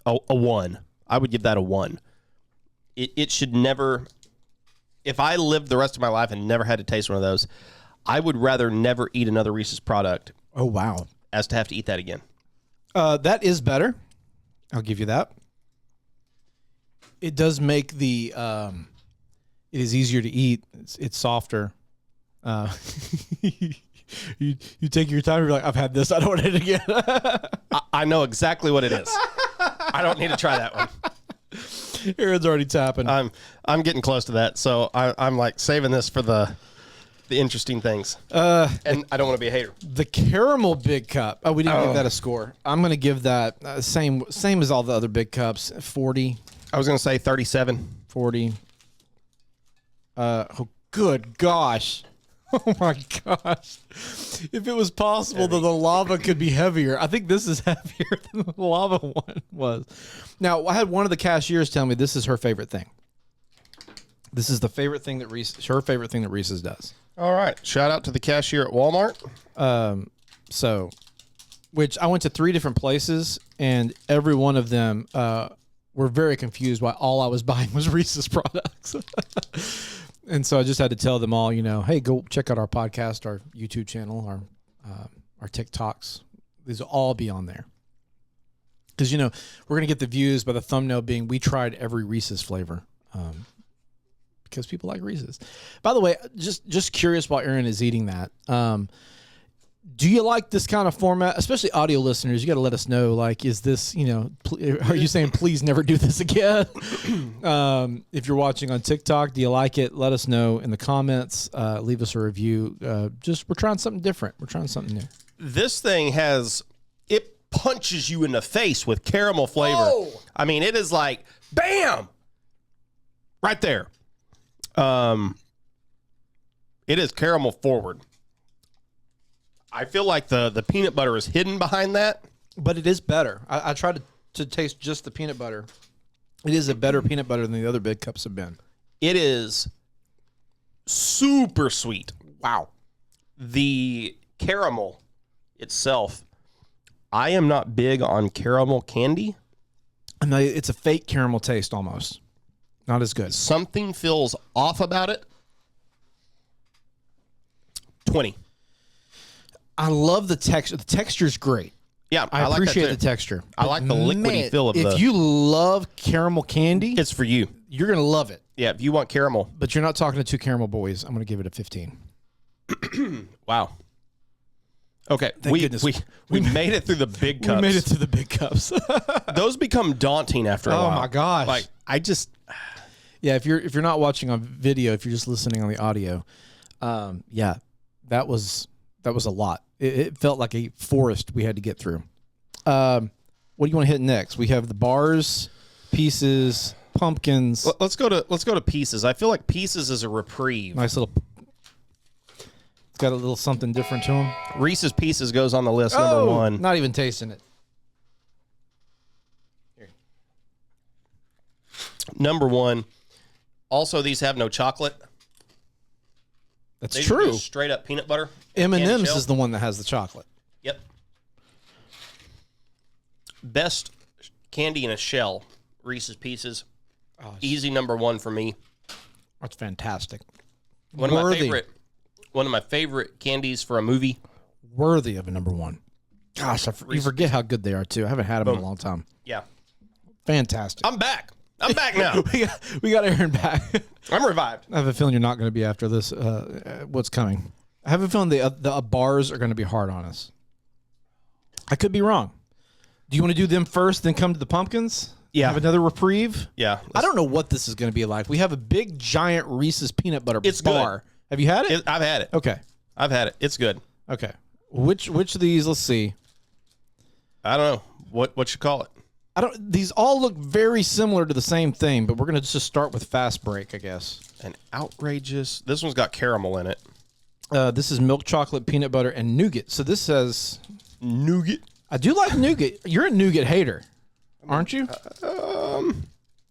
1. I would give that a 1. It should never. If I lived the rest of my life and never had to taste one of those, I would rather never eat another Reese's product. Oh, wow. As to have to eat that again. That is better. I'll give you that. It does make the it is easier to eat. It's softer. You take your time. You're like, I've had this. I don't want it again. I know exactly what it is. I don't need to try that one. Aaron's already tapping. I'm getting close to that, so I'm like saving this for the interesting things. And I don't want to be a hater. The caramel big cup. Oh, we didn't give that a score. I'm going to give that same as all the other big cups. 40. I was going to say 37. 40. Oh, good gosh. Oh my gosh. If it was possible that the lava could be heavier, I think this is heavier than the lava one was. Now, I had one of the cashiers tell me this is her favorite thing. This is the favorite thing that her favorite thing that Reese's does. All right. Shout out to the cashier at Walmart. Which I went to 3 different places, and every one of them were very confused why all I was buying was Reese's products. And so I just had to tell them all, hey, go check out our podcast, our YouTube channel, our TikToks. These will all be on there. Because, we're going to get the views by the thumbnail being we tried every Reese's flavor. Because people like Reese's. By the way, just curious while Aaron is eating that. Do you like this kind of format, especially audio listeners? You got to let us know. Like, is this, are you saying please never do this again? If you're watching on TikTok, do you like it? Let us know in the comments. Leave us a review. We're trying something different. We're trying something new. This thing it punches you in the face with caramel flavor. Oh! I mean, it is like, bam! Right there. It is caramel forward. I feel like the peanut butter is hidden behind that. But it is better. I tried to taste just the peanut butter. It is a better peanut butter than the other big cups have been. It is super sweet. Wow. The caramel itself, I am not big on caramel candy. And it's a fake caramel taste almost. Not as good. Something feels off about it. 20. I love the texture. The texture's great. Yeah, I like appreciate that the texture. I like the liquidy feel of if you love caramel candy, it's for you. You're going to love it. Yeah, if you want caramel. But you're not talking to two caramel boys. I'm going to give it a 15. Wow. Okay, we made it through the big cups. We made it through the big cups. Those become daunting after a while. Oh my gosh! Like yeah. If you're not watching on video, if you're just listening on the audio, yeah, that was a lot. It felt like a forest we had to get through. What do you want to hit next? We have the bars, pieces, pumpkins. Let's go to pieces. I feel like pieces is a reprieve. Nice little. It's got a little something different to him. Reese's Pieces goes on the list, number 1. Not even tasting it. Here. Number 1. Also, these have no chocolate. That's These true. are just straight up peanut butter. M&M's is the one that has the chocolate. Yep. Best candy in a shell. Reese's Pieces. Oh, Easy number 1 for me. That's fantastic. One of my favorite candies for a movie. Worthy of a number 1. Gosh, you forget how good they are too. I haven't had them in a long time. Yeah. Fantastic. I'm back now. we got Aaron back. I'm revived. I have a feeling you're not going to be after this. What's coming? I have a feeling the bars are going to be hard on us. I could be wrong. Do you want to do them first, then come to the pumpkins? Yeah. Have another reprieve? Yeah. I don't know what this is going to be like. We have a big, giant Reese's peanut butter bar. Good. Have you had it? I've had it. Okay. I've had it. It's good. Okay. Which of these? Let's see. I don't know. What you call it? These all look very similar to the same thing, but we're going to just start with Fast Break, I guess. An outrageous. This one's got caramel in it. This is milk chocolate, peanut butter, and nougat. So this says nougat. I do like nougat. You're a nougat hater, aren't you?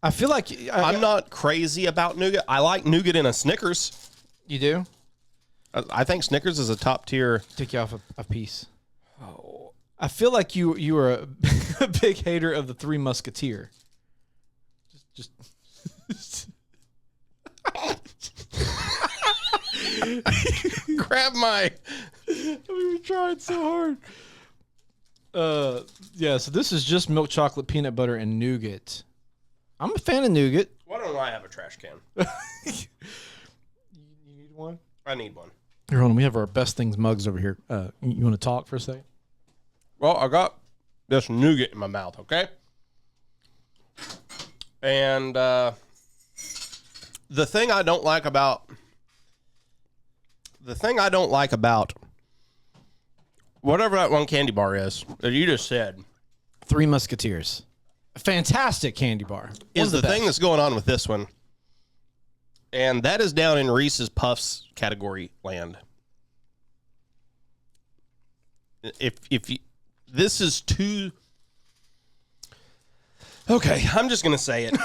I feel like I'm not crazy about nougat. I like nougat in a Snickers. You do? I think Snickers is a top tier. Take you off a piece. Oh, I feel like you are a big hater of the Three Musketeer. Just. Grab my. We tried so hard. Yeah. So this is just milk chocolate, peanut butter, and nougat. I'm a fan of nougat. Why don't I have a trash can? You need one? I need one. Here, hold on. We have our best things mugs over here. You want to talk for a second? Well, I got this nougat in my mouth, okay? And the thing I don't like about whatever that one candy bar is that you just said, Three Musketeers. A fantastic candy bar. Is the thing that's going on with this one. And that is down in Reese's Puffs category land. If you, this is too. Okay, I'm just gonna say it.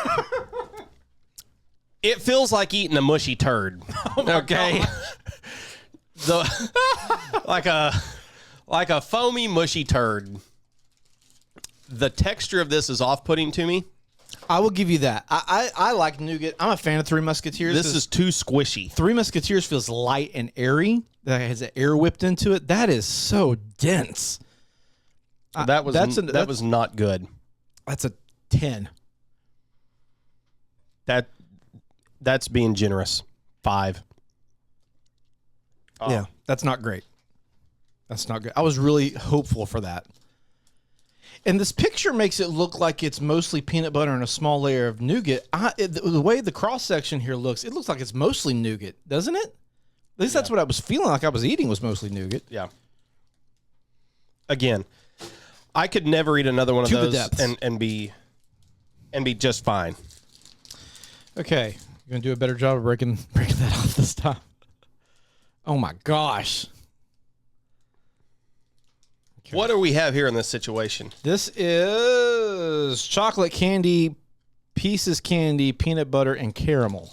It feels like eating a mushy turd. Okay, like a foamy mushy turd. The texture of this is off-putting to me. I will give you that. I like nougat. I'm a fan of Three Musketeers. This is too squishy. Three Musketeers feels light and airy. That has an air whipped into it. That is so dense. That was not good. That's a 10. That's being generous. 5. Yeah, that's not great. That's not good. I was really hopeful for that. And this picture makes it look like it's mostly peanut butter and a small layer of nougat. The way the cross section here looks, it looks like it's mostly nougat, doesn't it? At least that's what I was feeling like I was eating was mostly nougat. Yeah. Again, I could never eat another one of those and be just fine. Okay, you're gonna do a better job of breaking that off this time. Oh my gosh. Okay. What do we have here in this situation? This is chocolate candy, pieces candy, peanut butter, and caramel.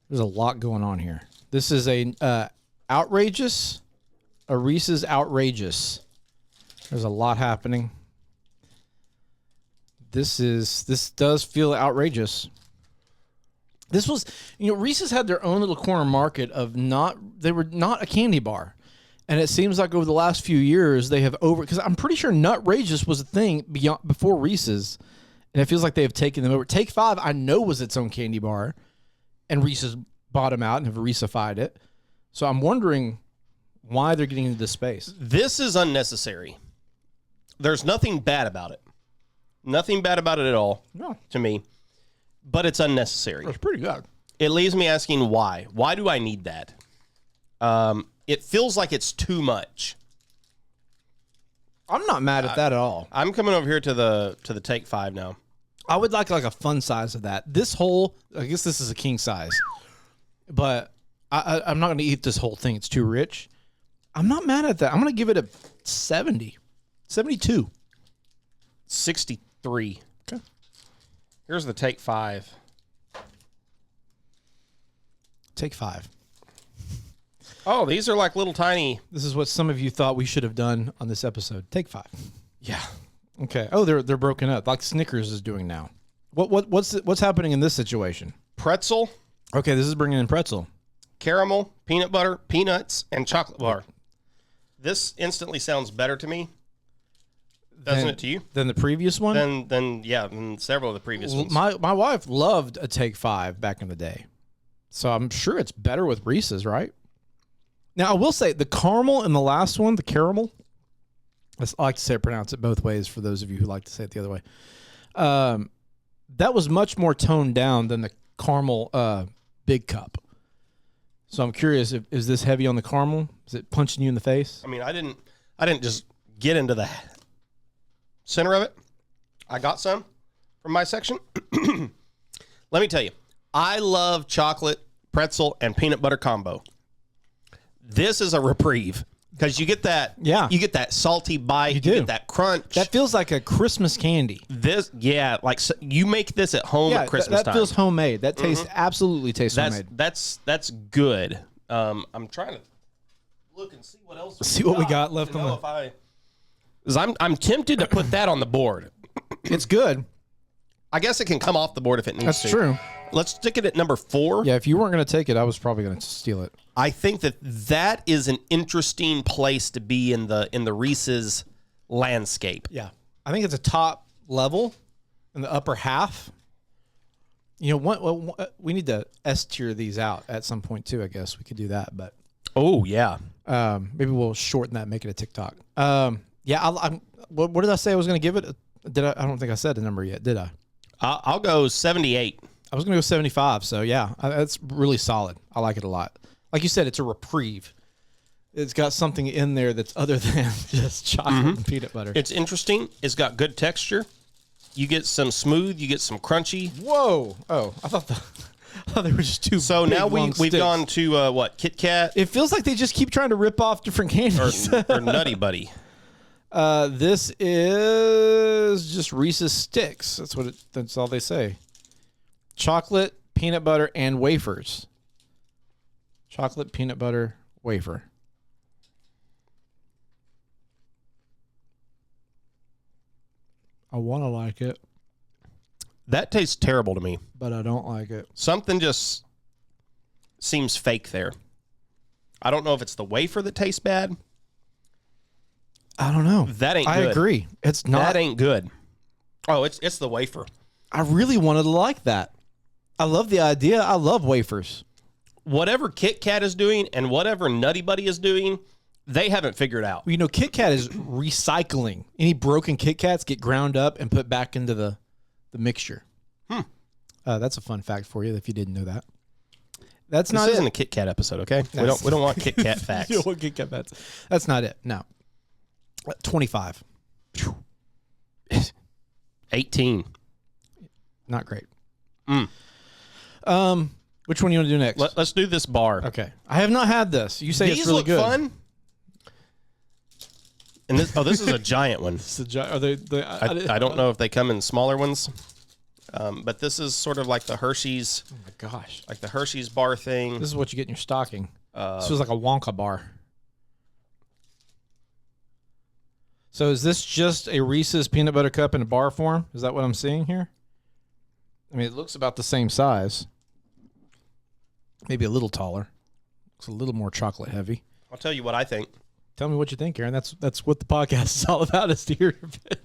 There's a lot going on here. This is a Reese's outrageous. There's a lot happening. This does feel outrageous. This was, Reese's had their own little corner market of they were not a candy bar. And it seems like over the last few years they have because I'm pretty sure Nutrageous was a thing before Reese's, and it feels like they have taken them over. Take 5, I know, was its own candy bar, and Reese's bought them out and have Reese-ified it. So I'm wondering why they're getting into this space. This is unnecessary. There's nothing bad about it. Nothing bad about it at all to me, but it's unnecessary. It's pretty good. It leaves me asking why. Why do I need that? It feels like it's too much. I'm not mad at that at all. I'm coming over here to the Take 5 now. I would like a fun size of that. This whole, I guess this is a king size, but I'm not going to eat this whole thing. It's too rich. I'm not mad at that. I'm going to give it a 70, 72. 63. Okay. Here's the Take 5. Take 5. Oh, these are like little tiny. This is what some of you thought we should have done on this episode. Take 5. Yeah. Okay. Oh, they're broken up like Snickers is doing now. What's happening in this situation? Pretzel, Okay, this is bringing in pretzel. caramel, peanut butter, peanuts, and chocolate bar. This instantly sounds better to me. Doesn't it to you? Than the previous one? Than several of the previous ones. My wife loved a Take 5 back in the day. So I'm sure it's better with Reese's, right? Now, I will say the caramel in the last one, the caramel, I like to pronounce it both ways for those of you who like to say it the other way. That was much more toned down than the caramel big cup. So I'm curious, is this heavy on the caramel? Is it punching you in the face? I mean, I didn't just get into the center of it. I got some from my section. Let me tell you, I love chocolate, pretzel, and peanut butter combo. This is a reprieve because you get that. Yeah. You get that salty bite. You do. Get that crunch. That feels like a Christmas candy. Like you make this at home at Christmas that time. feels homemade. That tastes absolutely tastes homemade. That's good. I'm trying to look and see what else. See what we got left on the. Because I'm tempted to put that on the board. It's good. I guess it can come off the board if it needs to. That's true. Let's stick it at number 4. Yeah, if you weren't going to take it, I was probably going to steal it. I think that is an interesting place to be in the Reese's landscape. Yeah. I think it's a top level in the upper half. You know, we need to S tier these out at some point too. I guess we could do that, but Oh yeah. maybe we'll shorten that, make it a TikTok. Yeah. What did I say I was going to give it? I don't think I said the number yet, did I? I'll go 78. I was going to go 75. So yeah, that's really solid. I like it a lot. Like you said, it's a reprieve. It's got something in there that's other than just chocolate and peanut butter. It's interesting. It's got good texture. You get some smooth. You get some crunchy. Whoa! Oh, I thought they were just too. So big, now long we've sticks. gone to what? Kit Kat It feels like they just keep trying to rip off different candies. or Nutty Buddy. This is just Reese's Sticks. That's all they say. Chocolate, peanut butter, and wafers. Chocolate, peanut butter, wafer. I want to like it, That tastes terrible to me. but I don't like it. Something just seems fake there. I don't know if it's the wafer that tastes bad. I don't know. That ain't I good. agree. It's not. That ain't good. Oh, it's the wafer. I really wanted to like that. I love the idea. I love wafers. Whatever Kit Kat is doing and whatever Nutty Buddy is doing, they haven't figured out. Well, you know, Kit Kat is recycling. Any broken Kit Kats get ground up and put back into the mixture. That's a fun fact for you if you didn't know that. That's This not isn't it. a Kit Kat episode, okay? We don't want Kit Kat facts. You don't want Kit Kat facts. That's not it. No. 25. 18. Not great. Mm. Which one do you want to do next? Let's do this bar. Okay. I have not had this. You say These it's really look good. fun. And this is a giant one. Are they, I don't know if they come in smaller ones, but this is sort of like the Hershey's, Oh my gosh. like the Hershey's bar thing. This is what you get in your stocking. This was like a Wonka bar. So is this just a Reese's peanut butter cup in a bar form? Is that what I'm seeing here? I mean, it looks about the same size. Maybe a little taller. Looks a little more chocolate heavy. I'll tell you what I think. Tell me what you think, Aaron. That's what the podcast is all about, is to hear your opinion.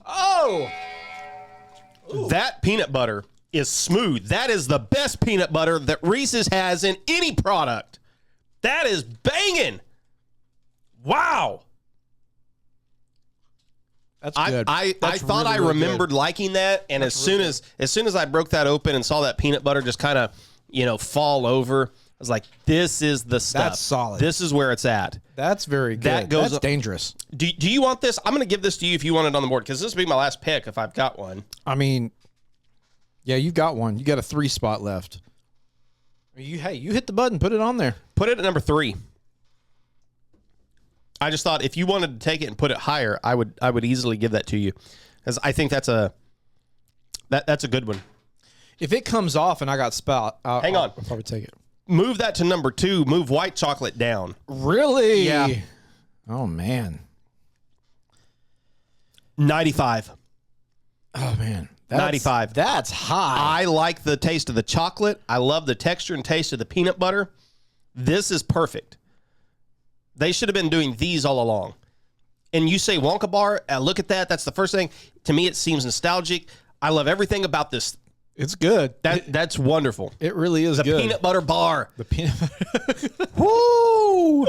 Oh! Ooh. That peanut butter is smooth. That is the best peanut butter that Reese's has in any product. That is banging. Wow. That's good. I thought really, I remembered liking that, and as soon as I broke that open and saw that peanut butter just kind of, fall over, I was like, this is the stuff. That's solid. This is where it's at. That's very good. That's dangerous. Do you want this? I'm going to give this to you if you want it on the board, because this will be my last pick if I've got one. I mean, yeah, you got one. You got a 3 spot left. You hit the button, put it on there. Put it at number 3. I just thought if you wanted to take it and put it higher, I would easily give that to you, because I think that's a good one. If it comes off and I got spout, hang on, I'll probably take it. Move that to number 2. Move white chocolate down. Really? Yeah. Oh man. 95. Oh man. 95. That's high. I like the taste of the chocolate. I love the texture and taste of the peanut butter. This is perfect. They should have been doing these all along. And you say Wonka bar, look at that. That's the first thing. To me, it seems nostalgic. I love everything about this. It's good. That's wonderful. It really is the good. Peanut butter bar. The peanut butter. Woo!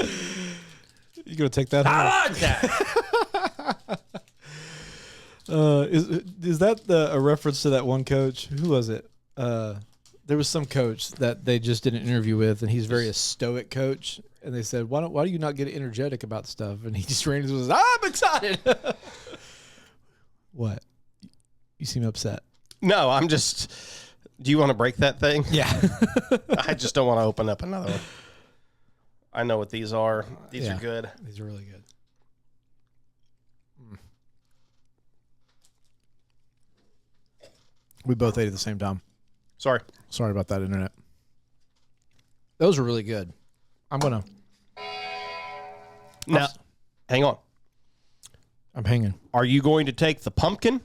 You gonna take that home? I like that. Is that a reference to that one coach? Who was it? There was some coach that they just did an interview with, and he's very a stoic coach. And they said, "Why do you not get energetic about stuff?" And he just ran into his, "I'm excited." What? You seem upset. No, I'm just. Do you want to break that thing? Yeah. I just don't want to open up another one. I know what these are. These are good. These are really good. We both ate at the same time. Sorry about that, internet. Those are really good. I'm gonna. Now, hang on. I'm hanging. Are you going to take the pumpkin,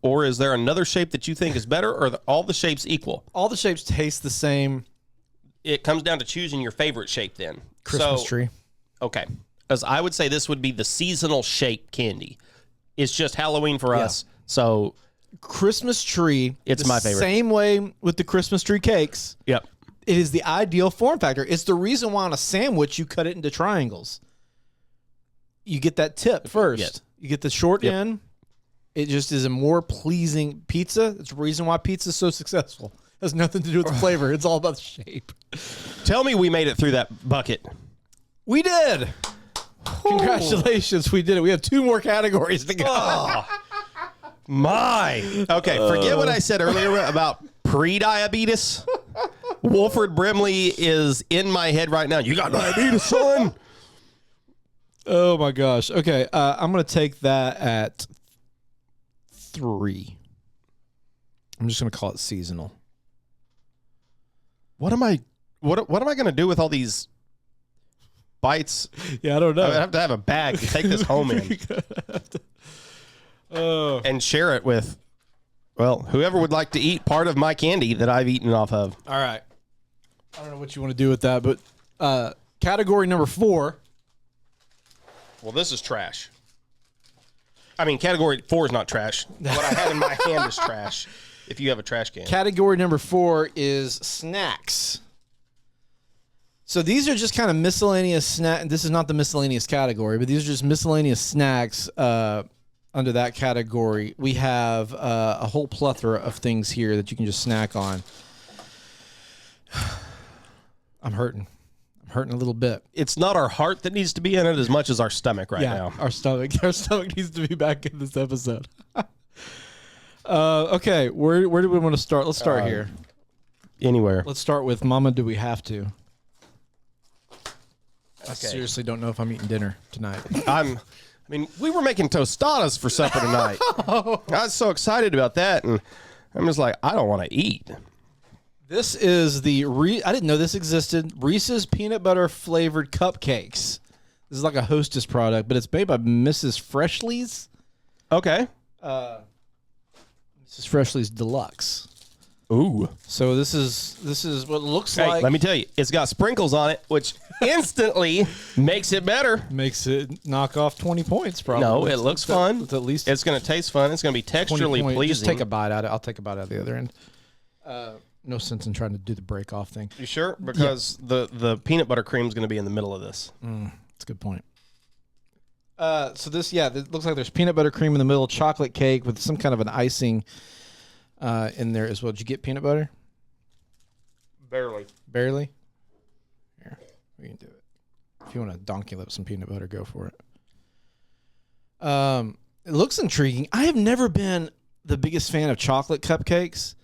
or is there another shape that you think is better, or are all the shapes equal? All the shapes taste the same. It comes down to choosing your favorite shape then. Christmas tree. Okay. Because I would say this would be the seasonal shape candy. It's just Halloween for us. So Christmas tree. It's my favorite. Same way with the Christmas tree cakes. Yep. It is the ideal form factor. It's the reason why on a sandwich you cut it into triangles. You get that tip first. Yep. You get the short end. It just is a more pleasing pizza. It's the reason why pizza is so successful. It has nothing to do with the flavor. It's all about the shape. Tell me we made it through that bucket. We did. Congratulations. We did it. We have 2 more categories to go. Oh, my. Okay, forget what I said earlier about pre-diabetes. Wolford Brimley is in my head right now. You got diabetes, son. Oh, my gosh. Okay, I'm going to take that at 3. I'm just going to call it seasonal. What am I going to do with all these bites? Yeah, I don't know. I have to have a bag to take this home in. And share it with, well, whoever would like to eat part of my candy that I've eaten off of. All right. I don't know what you want to do with that, but category number 4. Well, this is trash. I mean, category 4 is not trash. What I had in my hand is trash. If you have a trash can. Category number 4 is snacks. So these are just kind of miscellaneous snack. This is not the miscellaneous category, but these are just miscellaneous snacks under that category. We have a whole plethora of things here that you can just snack on. I'm hurting. I'm hurting a little bit. It's not our heart that needs to be in it as much as our stomach right now. Our stomach needs to be back in this episode. Okay, where do we want to start? Let's start here. Anywhere. Let's start with Mama, do we have to? Okay. I seriously don't know if I'm eating dinner tonight. We were making tostadas for supper tonight. I was so excited about that, and I'm just like, I don't want to eat. This is the I didn't know this existed. Reese's peanut butter flavored cupcakes. This is like a Hostess product, but it's made by Mrs. Freshley's. Okay. Mrs. Freshley's Deluxe. Ooh. So this is what it looks Hey, like. let me tell you, it's got sprinkles on it, which instantly makes it better. Makes it knock off 20 points, probably. No, it looks fun. At least It's going to taste fun. It's going to be 20 texturally points. pleasing. Just take a bite out of it. I'll take a bite out of the other end. No sense in trying to do the break off thing. You sure? Because the peanut butter cream is going to be in the middle of this. That's a good point. So this looks like there's peanut butter cream in the middle, chocolate cake with some kind of an icing in there as well. Did you get peanut butter? Barely? Here, we can do it. If you want to donkey lip some peanut butter, go for it. It looks intriguing. I have never been the biggest fan of chocolate cupcakes.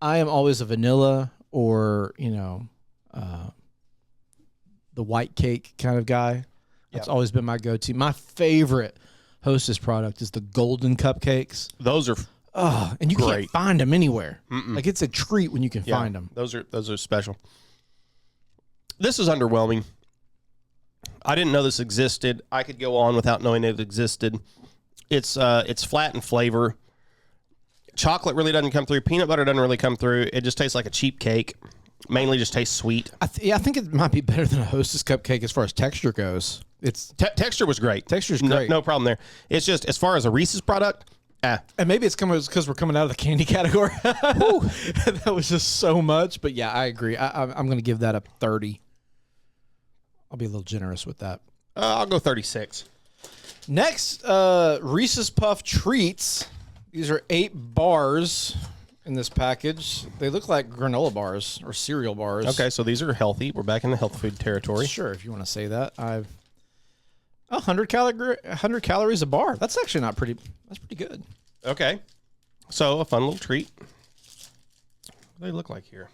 I am always a vanilla or, the white cake kind of guy. That's always been my go-to. My favorite Hostess product is the golden cupcakes. Those are and you great. can't find them anywhere. Like, it's a treat when you can find them. Those are special. This is underwhelming. I didn't know this existed. I could go on without knowing it existed. It's flat in flavor. Chocolate really doesn't come through. Peanut butter doesn't really come through. It just tastes like a cheap cake. Mainly just tastes sweet. I think it might be better than a Hostess cupcake as far as texture goes. It's texture was great. Texture's great. No problem there. It's just as far as a Reese's product, And maybe it's because we're coming out of the candy category. That was just so much. But yeah, I agree. I'm going to give that a 30. I'll be a little generous with that. I'll go 36. Next, Reese's Puff Treats. These are 8 bars in this package. They look like granola bars or cereal bars. Okay, so these are healthy. We're back in the health food territory. Sure, if you want to say that. 100 calories a bar. That's actually not pretty. That's pretty good. Okay, so a fun little treat. What do they look like here?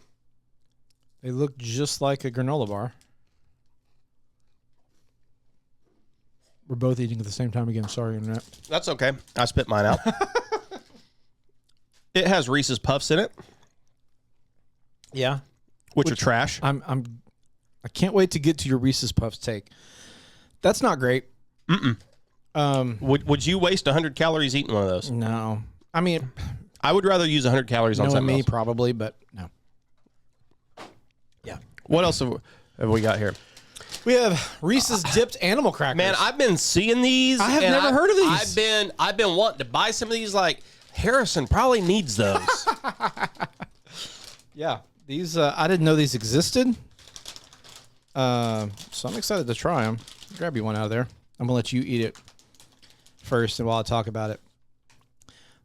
They look just like a granola bar. We're both eating at the same time again. Sorry, Internet. That's okay. I spit mine out. It has Reese's Puffs in it. Yeah, which are trash. I can't wait to get to your Reese's Puffs take. That's not great. Would you waste 100 calories eating one of those? No. I mean, I would rather use 100 calories on something else. Probably, but no. Yeah. What else have we got here? We have Reese's dipped animal crackers. Man, I've been seeing these. I have never heard of these. I've been wanting to buy some of these. Like, Harrison probably needs those. Yeah. These I didn't know these existed. So I'm excited to try them. Grab you one out of there. I'm gonna let you eat it first, and while I talk about it,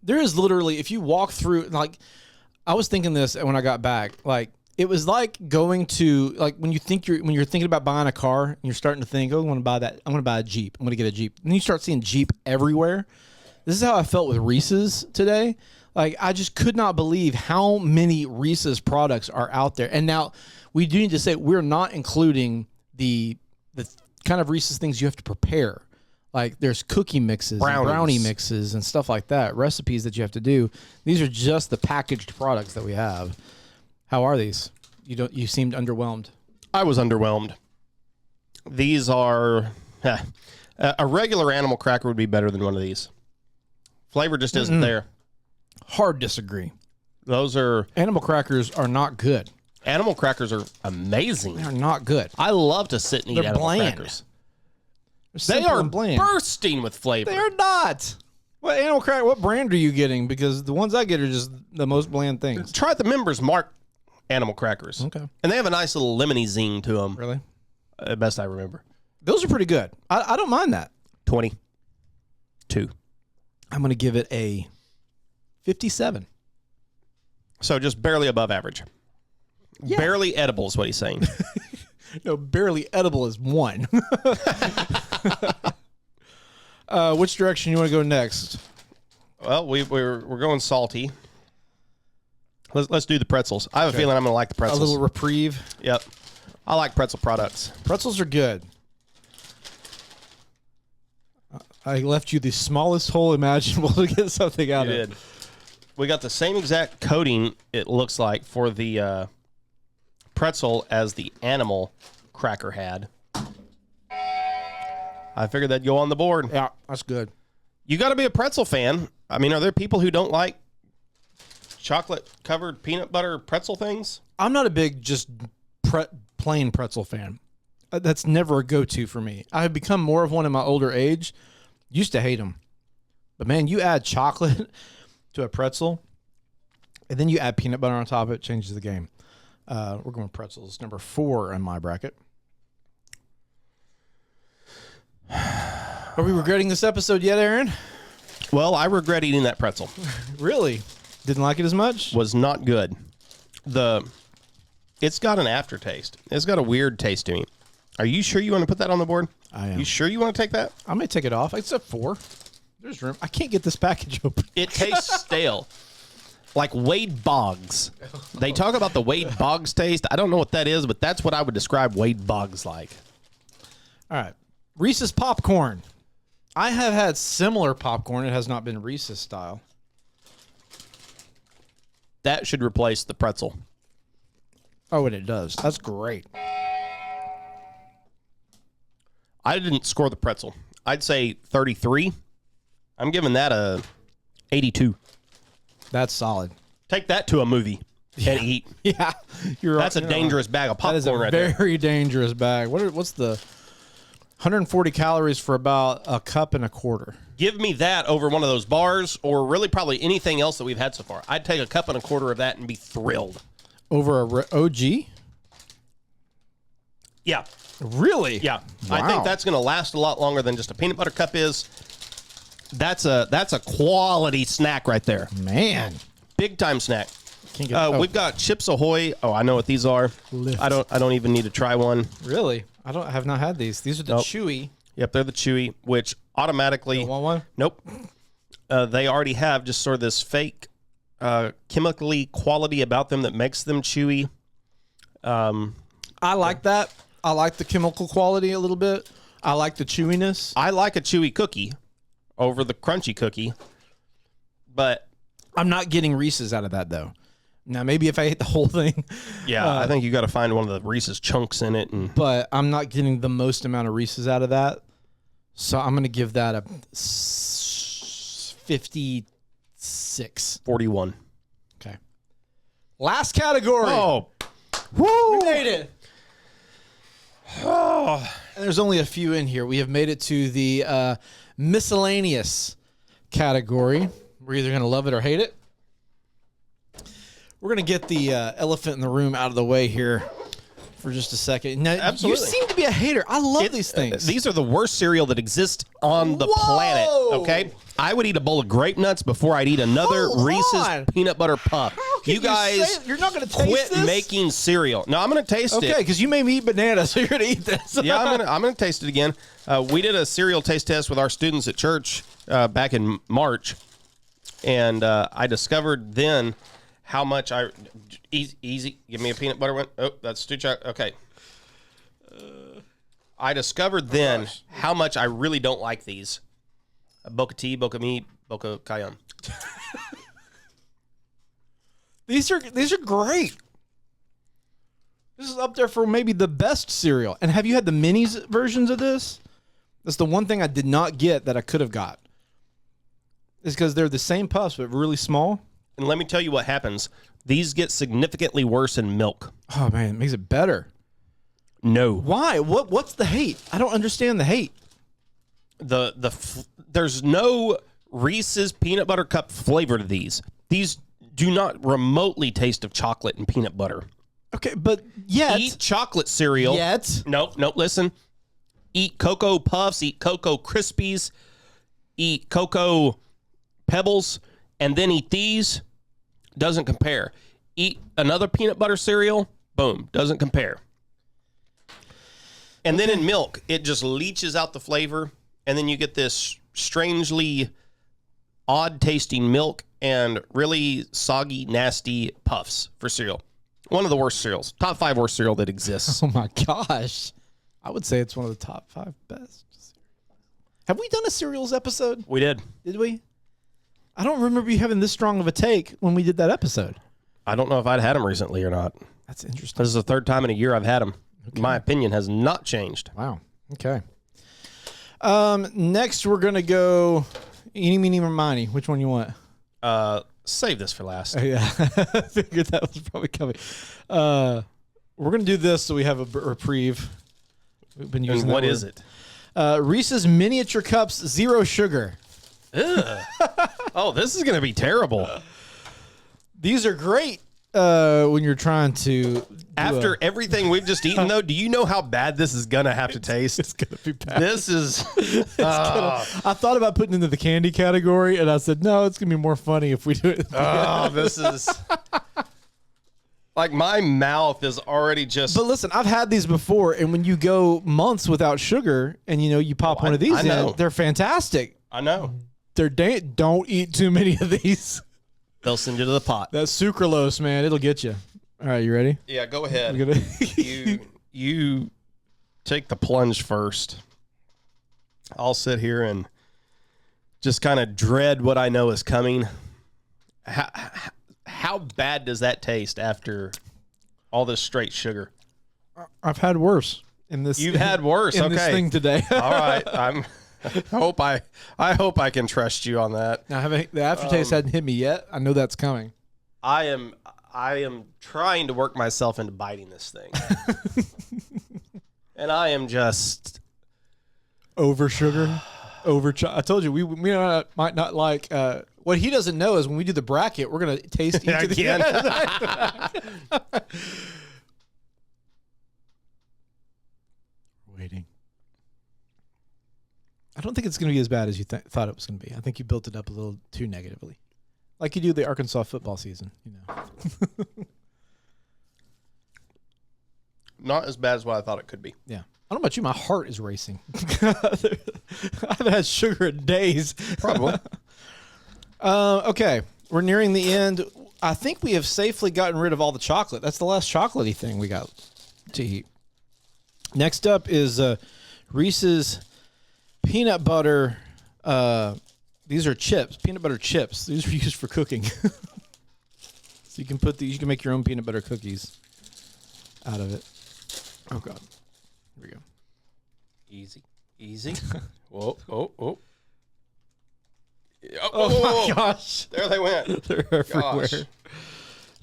there is literally, if you walk through, like, I was thinking this when I got back, like, it was like going to, like, when you're thinking about buying a car and you're starting to think, oh, I want to buy that. I'm going to buy a Jeep. I'm going to get a Jeep. And then you start seeing Jeep everywhere. This is how I felt with Reese's today. Like, I just could not believe how many Reese's products are out there. And now we do need to say we're not including the kind of Reese's things you have to prepare. Like, there's cookie mixes, and brownie mixes, and stuff like that. Recipes that you have to do. These are just the packaged products that we have. How are these? You seemed underwhelmed. I was underwhelmed. These are a regular animal cracker would be better than one of these. Flavor just isn't there. Hard disagree. Those are animal crackers are not good. Animal crackers are amazing. They're not good. I love to sit and eat animal crackers. They are bland. bursting with flavor. They're not. What animal cracker? What brand are you getting? Because the ones I get are just the most bland things. Try the Members Mark animal crackers. Okay. And they have a nice little lemony zing to them. Really? Best I remember. Those are pretty good. I don't mind that. 22. I'm going to give it a 57. So just barely above average. Yeah. Barely edible is what he's saying. No, barely edible is 1. Which direction you want to go next? Well, we're going salty. Let's do the pretzels. I have a feeling I'm going to like the pretzels. A little reprieve. Yep. I like pretzel products. Pretzels are good. I left you the smallest hole imaginable to get something out of it. We got the same exact coating, it looks like, for the pretzel as the animal cracker had. I figured that'd go on the board. Yeah, that's good. You got to be a pretzel fan. I mean, are there people who don't like chocolate covered peanut butter pretzel things. I'm not a big just plain pretzel fan. That's never a go-to for me. I have become more of one in my older age. Used to hate them. But, man, you add chocolate to a pretzel, and then you add peanut butter on top of it, changes the game. We're going pretzels. Number 4 in my bracket. Are we regretting this episode yet, Aaron? Well, I regret eating that pretzel. Really? Didn't like it as much? Was not good. It's got an aftertaste. It's got a weird taste to me. Are you sure you want to put that on the board? I am. You sure you want to take that? I may take it off. It's a 4. There's room. I can't get this package open. It tastes stale. Like Wade Boggs. They talk about the Wade Boggs taste. I don't know what that is, but that's what I would describe Wade Boggs like. All right. Reese's popcorn. I have had similar popcorn. It has not been Reese's style. That should replace the pretzel. Oh, and it does. That's great. I didn't score the pretzel. I'd say 33. I'm giving that a 82. That's solid. Take that to a movie and eat. Yeah, That's a dangerous bag of popcorn that is a right there. very dangerous bag. What's the 140 calories for about a cup and a quarter? Give me that over one of those bars or really probably anything else that we've had so far. I'd take a cup and a quarter of that and be thrilled. Over a OG? Yeah. Really? Yeah. Wow. I think that's going to last a lot longer than just a peanut butter cup is. That's a quality snack right there. Man. Big time snack. Can't get, We've got Chips Ahoy. Oh, I know what these are. Lift. I don't even need to try one. Really? I have not had these. These are the chewy. Yep, they're the chewy, which automatically. You want one? Nope. They already have just sort of this fake chemically quality about them that makes them chewy. I like that. I like the chemical quality a little bit. I like the chewiness. I like a chewy cookie over the crunchy cookie, but I'm not getting Reese's out of that, though. Now, maybe if I ate the whole thing. Yeah, I think you got to find one of the Reese's chunks in it. But I'm not getting the most amount of Reese's out of that. So I'm going to give that a 56. 41. Okay. Last category. Oh, woo! We made it. Oh. And there's only a few in here. We have made it to the miscellaneous category. We're either going to love it or hate it. We're going to get the elephant in the room out of the way here for just a second. Now, absolutely. You seem to be a hater. I love these things. These are the worst cereal that exists on the planet, okay? I would eat a bowl of grape nuts before I'd eat another Reese's peanut butter puff. You guys, you're not going to taste quit this? making cereal. No, I'm going to taste it. Okay, because you made me eat bananas, so you're going to eat this. Yeah, I'm gonna taste it again. We did a cereal taste test with our students at church back in March, and I discovered then how much easy. Give me a peanut butter one. Oh, that's too chocolate. Okay. I discovered then how much I really don't like these. Boca tea, boca meat, boca cayenne. These are great. This is up there for maybe the best cereal. And have you had the minis versions of this? That's the one thing I did not get that I could have got. It's because they're the same puffs, but really small. And let me tell you what happens. These get significantly worse in milk. Oh, man, it makes it better. No. Why? What's the hate? I don't understand the hate. There's no Reese's peanut butter cup flavor to these. These do not remotely taste of chocolate and peanut butter. Okay, but yet. Eat chocolate cereal. Yet. Nope, listen. Eat Cocoa Puffs, eat Cocoa Krispies, eat Cocoa Pebbles, and then eat these. Doesn't compare. Eat another peanut butter cereal. Boom. Doesn't compare. And then in milk, it just leaches out the flavor. And then you get this strangely odd tasting milk and really soggy, nasty puffs for cereal. One of the worst cereals. Top 5 worst cereal that exists. Oh my gosh. I would say it's one of the top 5 best. Have we done a cereals episode? We did. Did we? I don't remember you having this strong of a take when we did that episode. I don't know if I'd had them recently or not. That's interesting. This is the 3rd time in a year I've had them. Okay. My opinion has not changed. Wow. Okay. Next, we're going to go eeny, meeny, miny. Which one you want? Save this for last. Yeah, I figured that was probably coming. We're gonna do this so we have a reprieve. We've been using. And what is it? Reese's miniature cups, 0 sugar. Ugh. Oh, this is gonna be terrible. These are great when you're trying to. After everything we've just eaten, though, do you know how bad this is gonna have to taste? It's gonna be bad. This is. I thought about putting it into the candy category, and I said, no, it's gonna be more funny if we do it. Oh, this is. Like, my mouth is already just. But listen, I've had these before, and when you go months without sugar, and you pop one of these in, they're fantastic. I know. Don't eat too many of these. They'll send you to the pot. That's sucralose, man. It'll get you. All right, you ready? Yeah, go ahead. You take the plunge first. I'll sit here and just kind of dread what I know is coming. How bad does that taste after all this straight sugar? I've had worse in this. You've had worse. In okay. this thing today. All right. I hope I can trust you on that. Now, the aftertaste hadn't hit me yet. I know that's coming. I am trying to work myself into biting this thing. And I am just over sugar, I told you we might not like. What he doesn't know is when we do the bracket, we're gonna taste each of the end. Waiting. I don't think it's gonna be as bad as you thought it was gonna be. I think you built it up a little too negatively, like you do the Arkansas football season. Not as bad as what I thought it could be. Yeah. I don't know about you. My heart is racing. I haven't had sugar in days. Probably. Okay. We're nearing the end. I think we have safely gotten rid of all the chocolate. That's the last chocolatey thing we got to eat. Next up is Reese's peanut butter. These are chips, peanut butter chips. These are used for cooking. So you can you can make your own peanut butter cookies out of it. Oh, God. Here we go. Easy. Whoa. Oh, my gosh. There they went. They're everywhere. Gosh.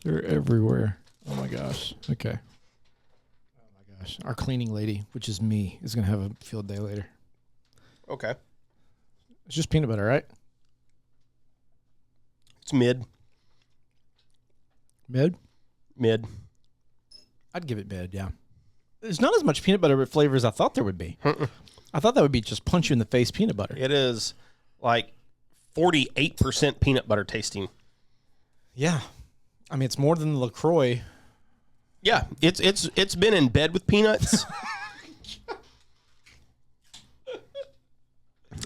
They're everywhere. Oh, my gosh. Okay. Oh, my gosh. Our cleaning lady, which is me, is going to have a field day later. Okay. It's just peanut butter, right? It's mid. Mid? Mid. I'd give it mid, yeah. There's not as much peanut butter flavor as I thought there would be. I thought that would be just punch you in the face peanut butter. It is like 48% peanut butter tasting. Yeah. I mean, it's more than the LaCroix. Yeah, it's been in bed with peanuts.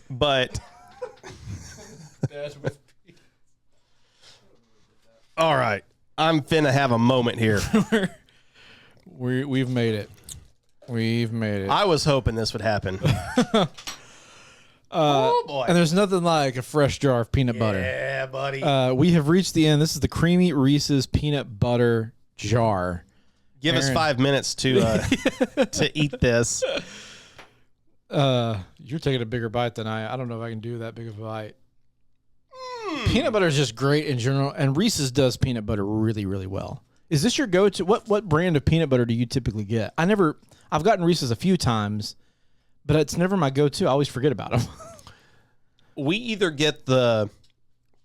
But all right, I'm finna have a moment here. We've made it. We've made it. I was hoping this would happen. Oh boy! And there's nothing like a fresh jar of peanut butter. Yeah, buddy. We have reached the end. This is the creamy Reese's peanut butter jar. Give us 5 minutes to to eat this. You're taking a bigger bite than I don't know if I can do that big of a bite. Peanut butter is just great in general, and Reese's does peanut butter really, really well. Is this your go-to? What brand of peanut butter do you typically get? I've gotten Reese's a few times, but it's never my go-to. I always forget about them. We either get the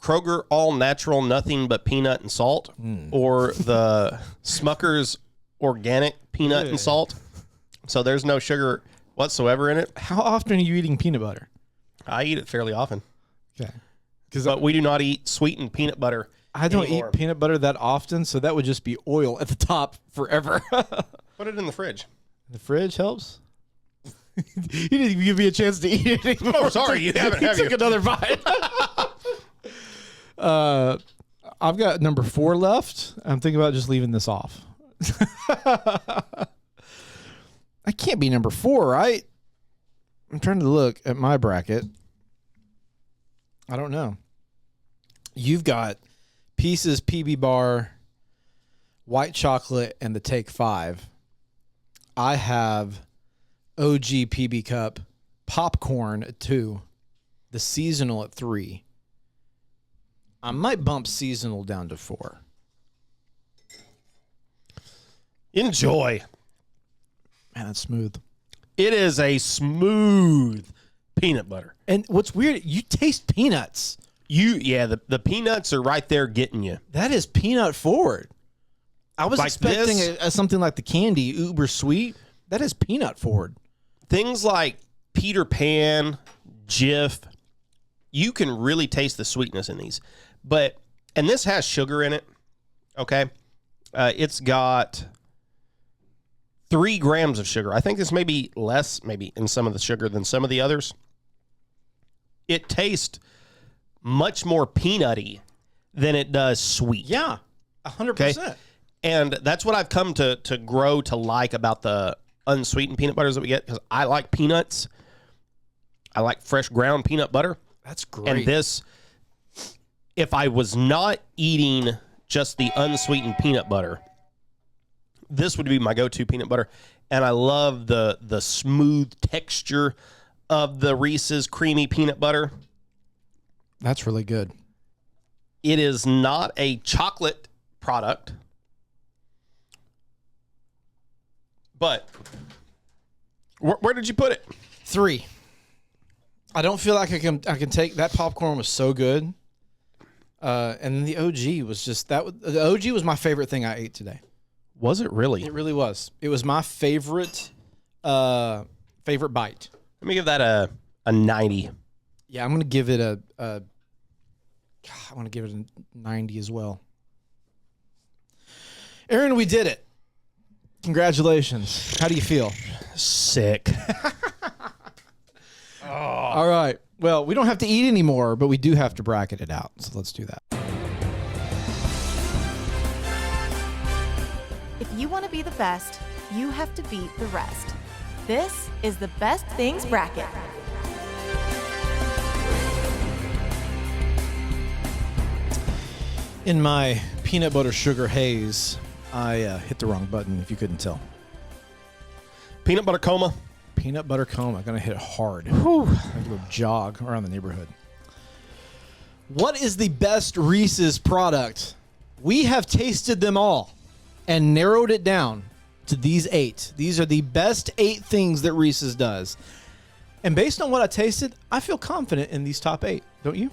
Kroger all natural, nothing but peanut and salt, or the Smucker's organic peanut and salt. So there's no sugar whatsoever in it. How often are you eating peanut butter? I eat it fairly often. Okay. But we do not eat sweetened peanut butter. I don't anymore. eat peanut butter that often, so that would just be oil at the top forever. Put it in the fridge. The fridge helps. He didn't even give me a chance to eat it anymore. Oh, sorry, you haven't. He took another bite. I've got number 4 left. I'm thinking about just leaving this off. I can't be number 4, right? I'm trying to look at my bracket. I don't know. You've got Pieces, PB Bar, White Chocolate, and the Take 5. I have OG PB Cup, Popcorn at 2, the Seasonal at 3. I might bump seasonal down to 4. Enjoy. Man, that's smooth. It is a smooth peanut butter. And what's weird, you taste peanuts. The peanuts are right there getting you. That is peanut forward. I was Like expecting this? something like the candy, uber sweet. That is peanut forward. Things like Peter Pan, Jif, you can really taste the sweetness in these. And this has sugar in it, okay? It's got 3 grams of sugar. I think this may be less, maybe in some of the sugar than some of the others. It tastes much more peanutty than it does sweet. Yeah, 100%. Okay? And that's what I've come to grow to like about the unsweetened peanut butters that we get, because I like peanuts. I like fresh ground peanut butter. That's great. And this, if I was not eating just the unsweetened peanut butter, this would be my go-to peanut butter. And I love the smooth texture of the Reese's creamy peanut butter. That's really good. It is not a chocolate product, but where did you put it? 3. I don't feel like I can take that. Popcorn was so good. And then the OG was just the OG was my favorite thing I ate today. Was it really? It really was. It was my favorite bite. Let me give that a 90. Yeah, I'm going to give it I want to give it a 90 as well. Aaron, we did it. Congratulations. How do you feel? Sick. All right. Well, we don't have to eat anymore, but we do have to bracket it out. So let's do that. If you want to be the best, you have to beat the rest. This is the Best Things Bracket. In my peanut butter sugar haze, I hit the wrong button, if you couldn't tell. Peanut butter coma. Peanut butter coma. I'm going to hit it hard. I have to go jog around the neighborhood. What is the best Reese's product? We have tasted them all and narrowed it down to these 8. These are the best 8 things that Reese's does. And based on what I tasted, I feel confident in these top 8. Don't you?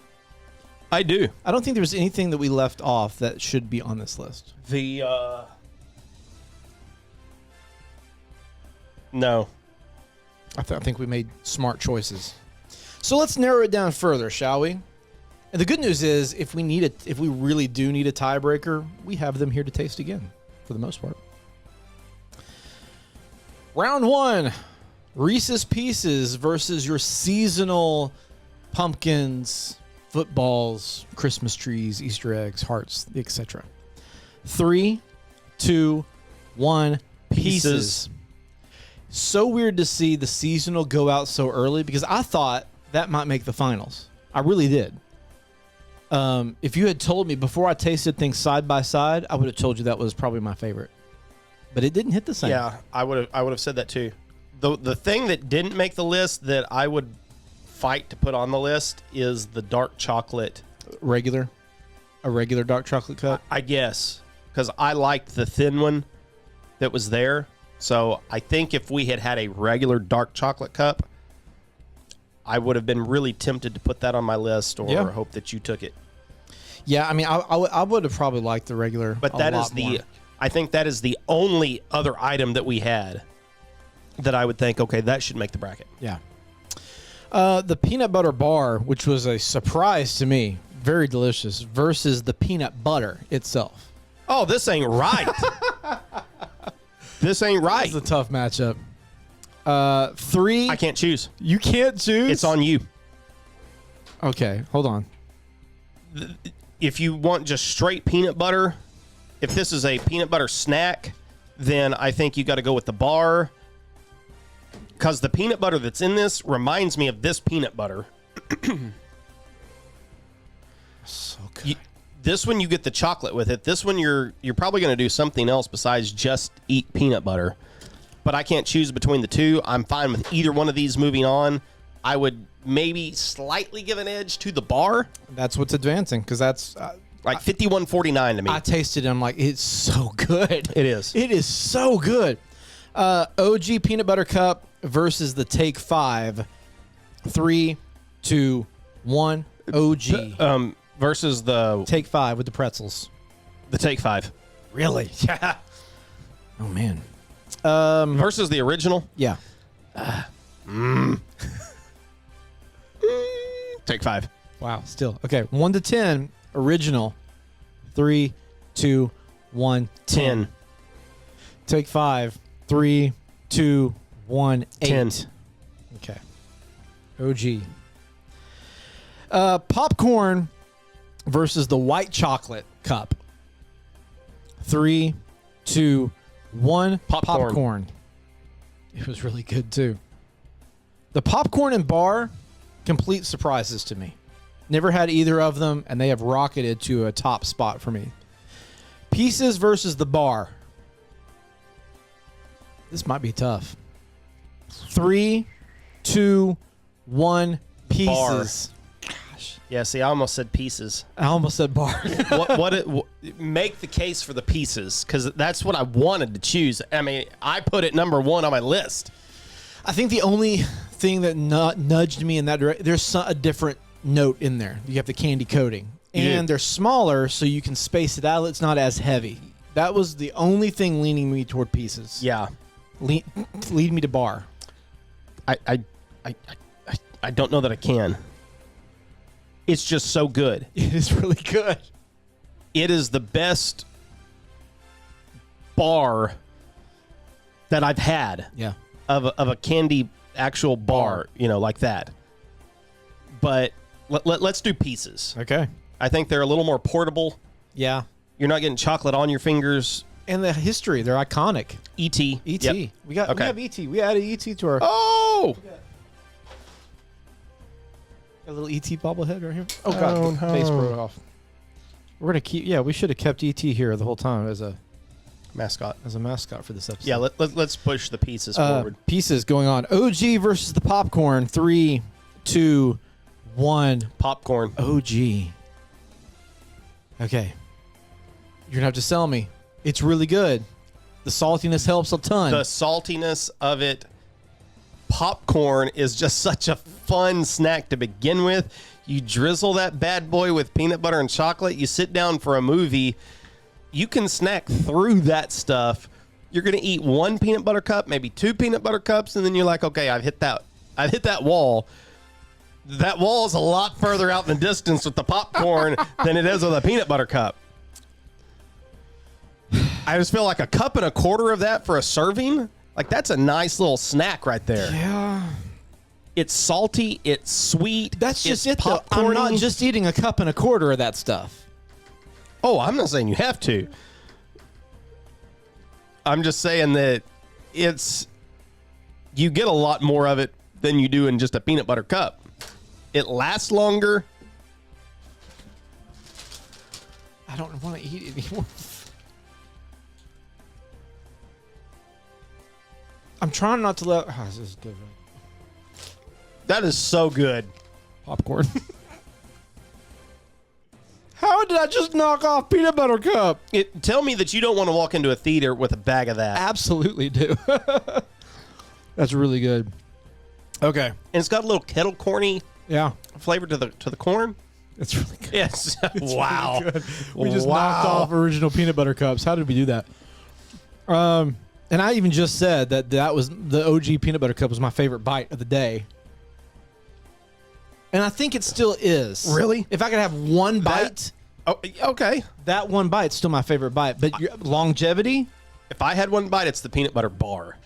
I do. I don't think there's anything that we left off that should be on this list. No. I think we made smart choices. So let's narrow it down further, shall we? And the good news is, if we really do need a tiebreaker, we have them here to taste again, for the most part. Round 1, Reese's Pieces versus your seasonal pumpkins, footballs, Christmas trees, Easter eggs, hearts, etc. 3, 2, 1, Pieces. So weird to see the seasonal go out so early, because I thought that might make the finals. I really did. If you had told me before I tasted things side by side, I would have told you that was probably my favorite. But it didn't hit the same. Yeah, I would have said that too. The thing that didn't make the list that I would fight to put on the list is the dark chocolate. A regular dark chocolate cup? I guess, because I liked the thin one that was there. So I think if we had a regular dark chocolate cup, I would have been really tempted to put that on my list, or hope that you took it. Yeah, I mean, I would have probably liked the regular. But that is I think that is the only other item that we had that I would think, okay, that should make the bracket. Yeah. The peanut butter bar, which was a surprise to me, very delicious, versus the peanut butter itself. Oh, this ain't right. This ain't right. It's a tough matchup. 3. I can't choose. You can't choose? It's on you. Okay, hold on. If you want just straight peanut butter, if this is a peanut butter snack, then I think you got to go with the bar, because the peanut butter that's in this reminds me of this peanut butter. So good. This one you get the chocolate with it. This one you're probably going to do something else besides just eat peanut butter. But I can't choose between the two. I'm fine with either one of these moving on. I would maybe slightly give an edge to the bar. That's what's advancing, because that's like 51-49 to me. I tasted it. I'm like, it's so good. It is. It is so good. OG peanut butter cup versus the Take 5. 3, 2, 1. OG versus the Take 5 with the pretzels. The Take 5. Really? Yeah. Oh man. Versus the original. Yeah. Take 5. Wow. Still okay. 1 to 10. Original. 3, 2, 1. 10. Take 5. 3, 2, 1. 8. 10. Okay. OG. Popcorn versus the white chocolate cup. 3, 2, 1. Popcorn. It was really good too. The popcorn and bar, complete surprises to me. Never had either of them, and they have rocketed to a top spot for me. Pieces versus the bar. This might be tough. 3, 2, 1. Pieces. Gosh. Yeah, see, I almost said pieces. I almost said bar. Make the case for the pieces, because that's what I wanted to choose. I mean, I put it number 1 on my list. I think the only thing that nudged me in that direction, there's a different note in there. You have the candy coating. And they're smaller, so you can space it out. It's not as heavy. That was the only thing leaning me toward pieces. Yeah. Lead me to bar. I don't know that I can. It's just so good. It is really good. It is the best bar that I've had. Yeah. Of a candy actual bar, like that. But let's do pieces. Okay. I think they're a little more portable. Yeah. You're not getting chocolate on your fingers. And the history, they're iconic. E.T. E.T. Yep. We have E.T. We added E.T. to our Oh! a little E.T. bobblehead right here. Oh god, the face broke off. We're gonna keep. Yeah, we should have kept E.T. here the whole time as a mascot for this episode. Yeah, let's push the pieces forward. Pieces going on. OG versus the popcorn. 3, 2, 1. Popcorn. OG. Okay. You're gonna have to sell me. It's really good. The saltiness helps a ton. The saltiness of it. Popcorn is just such a fun snack to begin with. You drizzle that bad boy with peanut butter and chocolate. You sit down for a movie. You can snack through that stuff. You're going to eat 1 peanut butter cup, maybe 2 peanut butter cups, and then you're like, okay, I've hit that wall. That wall is a lot further out in the distance with the popcorn than it is with a peanut butter cup. I just feel like a cup and a quarter of that for a serving. Like, that's a nice little snack right there. Yeah. It's salty. It's sweet. That's just it, though. Popcorn-y. I'm not just eating a cup and a quarter of that stuff. Oh, I'm not saying you have to. I'm just saying that you get a lot more of it than you do in just a peanut butter cup. It lasts longer. I don't want to eat it anymore. I'm trying not to let. Oh, this is good. That is so good. Popcorn. How did I just knock off peanut butter cup? Tell me that you don't want to walk into a theater with a bag of that. Absolutely do. That's really good. Okay. And it's got a little kettle corny flavor to the corn. It's really good. Yes. It's Wow. really good. We just knocked off original peanut butter cups. How did we do that? And I even just said that was the OG peanut butter cup was my favorite bite of the day. And I think it still is. Really? If I could have one bite, okay. that one bite's still my favorite bite. But your longevity? If I had one bite, it's the peanut butter bar.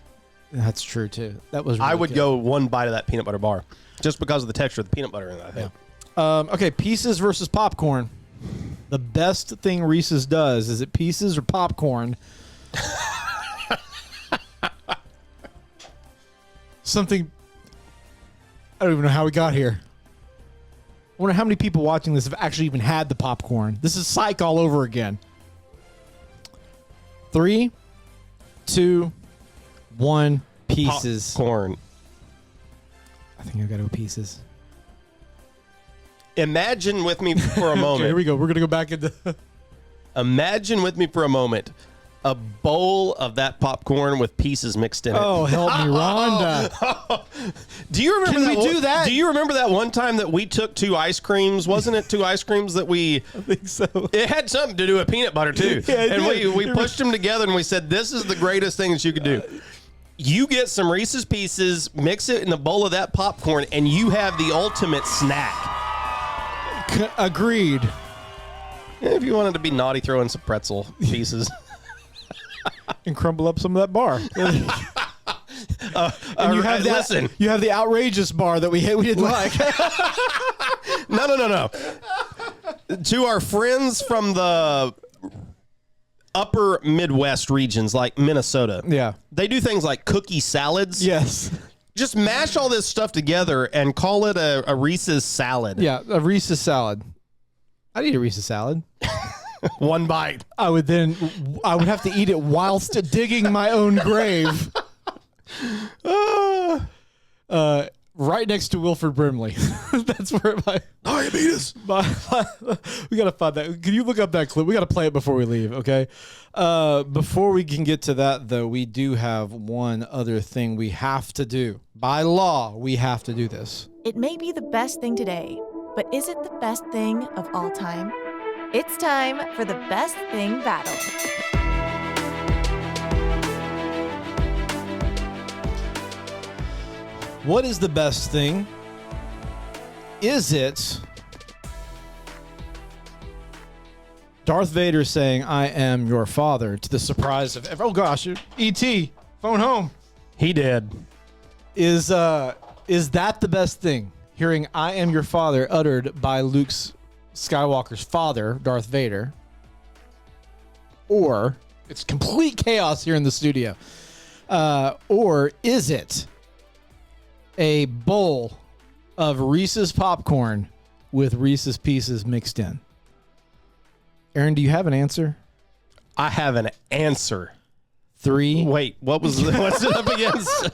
That's true too. That was really I would good. go one bite of that peanut butter bar just because of the texture of the peanut butter in that, I think. Yeah. Okay, pieces versus popcorn. The best thing Reese's does is it pieces or popcorn. Something I don't even know how we got here. I wonder how many people watching this have actually even had the popcorn. This is psych all over again. 3, 2, 1. Pieces. Popcorn. I think I got to go pieces. Imagine with me for a moment. Okay, here we go. We're going to go back into... Imagine with me for a moment a bowl of that popcorn with pieces mixed in it. Oh, help me, Rhonda. Do you remember Can we do that? Do you remember that one time that we took 2 ice creams? Wasn't it 2 ice creams that we... I think so. It had something to do with peanut butter, too. Yeah, and we pushed them together and we said, this is the greatest thing that you could do. You get some Reese's Pieces, mix it in the bowl of that popcorn, and you have the ultimate snack. Agreed. If you wanted to be naughty, throw in some pretzel pieces. And crumble up some of that bar. And you have that, listen. You have the outrageous bar that we didn't like. No. To our friends from the upper Midwest regions like Minnesota. Yeah. They do things like cookie salads. Yes. Just mash all this stuff together and call it a Reese's salad. Yeah, a Reese's salad. I'd eat a Reese's salad. One bite. I would have to eat it whilst digging my own grave. Right next to Wilford Brimley. That's where Diabetes. We got to find that. Can you look up that clip? We got to play it before we leave, okay? Before we can get to that, though, we do have one other thing we have to do. By law, we have to do this. It may be the best thing today, but is it the best thing of all time? It's time for the best thing battle. What is the best thing? Is it Darth Vader saying, "I am your father," to the surprise of oh gosh, E.T. phone home? He did. Is that the best thing? Hearing "I am your father" uttered by Luke Skywalker's father, Darth Vader, or it's complete chaos here in the studio, or is it a bowl of Reese's popcorn with Reese's Pieces mixed in? Aaron, do you have an answer? I have an answer. 3. Wait, what's it up against?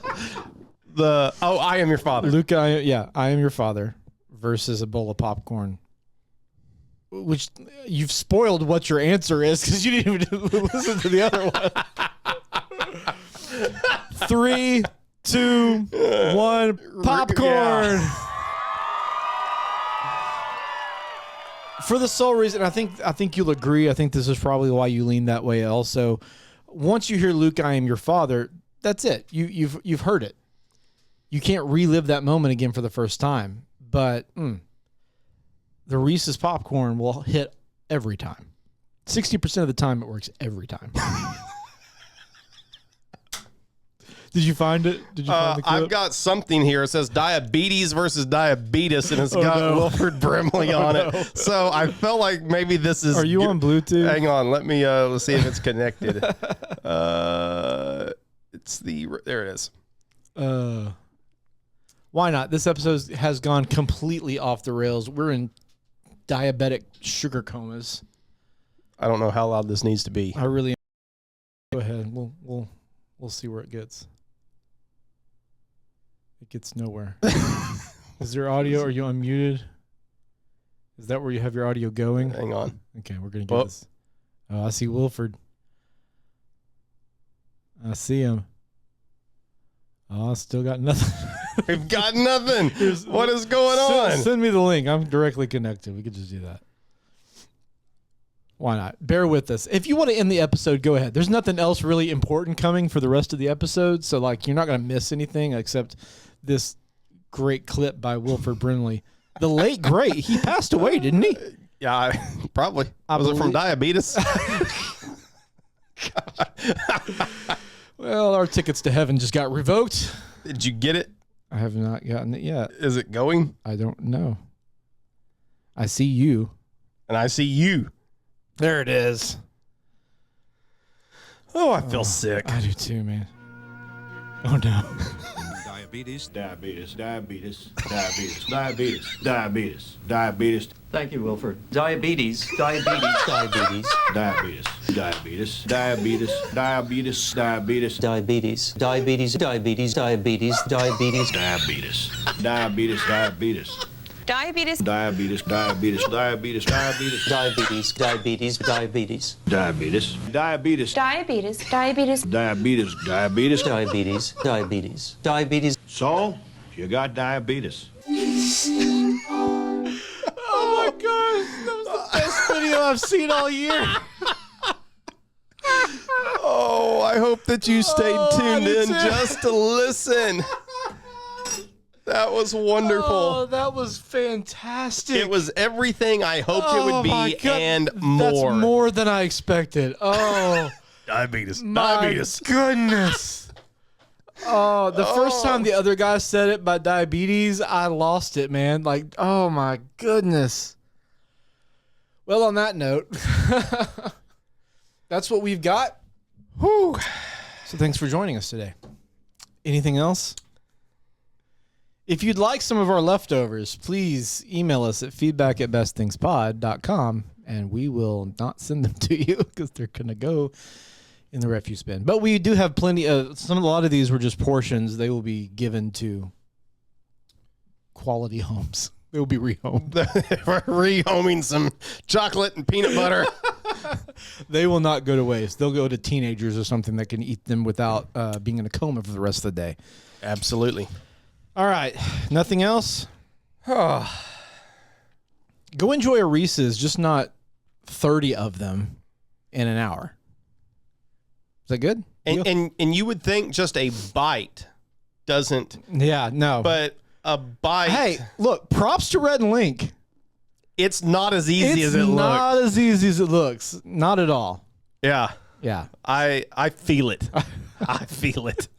I am your father. Luke, I am your father versus a bowl of popcorn. Which you've spoiled what your answer is because you didn't even listen to the other one. 3, 2, 1, popcorn. Yeah. For the sole reason, I think you'll agree. I think this is probably why you lean that way. Also, once you hear "Luke, I am your father," that's it. You've heard it. You can't relive that moment again for the first time. But the Reese's popcorn will hit every time. 60% of the time, it works every time. Did you find it? Did you find the clip? I've got something here. It says diabetes versus diabetes, and it's got Wilford Brimley on it. So I felt like maybe this is... Are you on Bluetooth? Hang on. Let me let's see if it's connected. There it is. Why not? This episode has gone completely off the rails. We're in diabetic sugar comas. I don't know how loud this needs to be. I really... Go ahead. We'll see where it gets. It gets nowhere. Is there audio? Are you unmuted? Is that where you have your audio going? Hang on. Okay, we're going to get this. Oh, I see Wilford. I see him. Oh, I still got nothing. We've got nothing. What is going on? Send me the link. I'm directly connected. We could just do that. Why not? Bear with us. If you want to end the episode, go ahead. There's nothing else really important coming for the rest of the episode, so you're not going to miss anything except this great clip by Wilford Brimley. The late great. He passed away, didn't he? Yeah, probably. Was it from diabetes? Well, our tickets to heaven just got revoked. Did you get it? I have not gotten it yet. Is it going? I don't know. I see you. And I see you. There it is. Oh, I feel sick. I do too, man. Oh, no. Diabetes, diabetes, diabetes, diabetes, diabetes, diabetes, diabetes. Thank you, Wilford. Diabetes, diabetes, diabetes, Diabetes, diabetes, diabetes, diabetes, diabetes, diabetes, diabetes, diabetes, diabetes, diabetes, diabetes, diabetes, diabetes, Diabetes. diabetes, diabetes, diabetes, diabetes, diabetes, diabetes, diabetes, diabetes, diabetes, Diabetes. Diabetes. diabetes, diabetes. diabetes, diabetes, diabetes. So, you got diabetes. Oh my gosh, that was the best video I've seen all year. Oh, I hope that you stayed tuned in just to listen. That was wonderful. Oh, that was fantastic. It was everything I hoped it would my be God. and That's more. more than I expected. Oh, Diabetes. my goodness. Oh, the first time the other guy said it by diabetes, I lost it, man. Like, oh my goodness. Well, on that note, that's what we've got. Whew. So thanks for joining us today. Anything else? If you'd like some of our leftovers, please email us at feedback@bestthingspod.com and we will not send them to you because they're going to go in the refuse bin. But we do have plenty of a lot of these were just portions. They will be given to quality homes. They will be rehomed. We're rehoming some chocolate and peanut butter. They will not go to waste. They'll go to teenagers or something that can eat them without being in a coma for the rest of the day. Absolutely. All right. Nothing else? Go enjoy a Reese's, just not 30 of them in an hour. Is that good? And you would think just a bite doesn't. Yeah, no. But a bite. Hey, look, props to Red and Link. It's not as easy as it It's looks. not as easy as it looks. Not at all. Yeah. Yeah. I feel it. I feel it.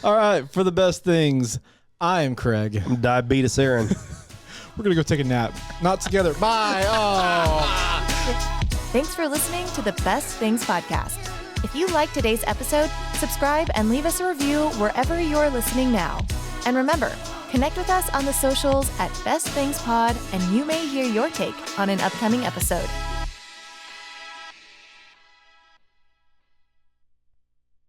All right. For the best things, I am Craig. I'm Diabetes Aaron. We're going to go take a nap. Not together. Bye. Oh. Thanks for listening to the Best Things Podcast. If you liked today's episode, subscribe and leave us a review wherever you're listening now. And remember, connect with us on the socials at Best Things Pod, and you may hear your take on an upcoming episode.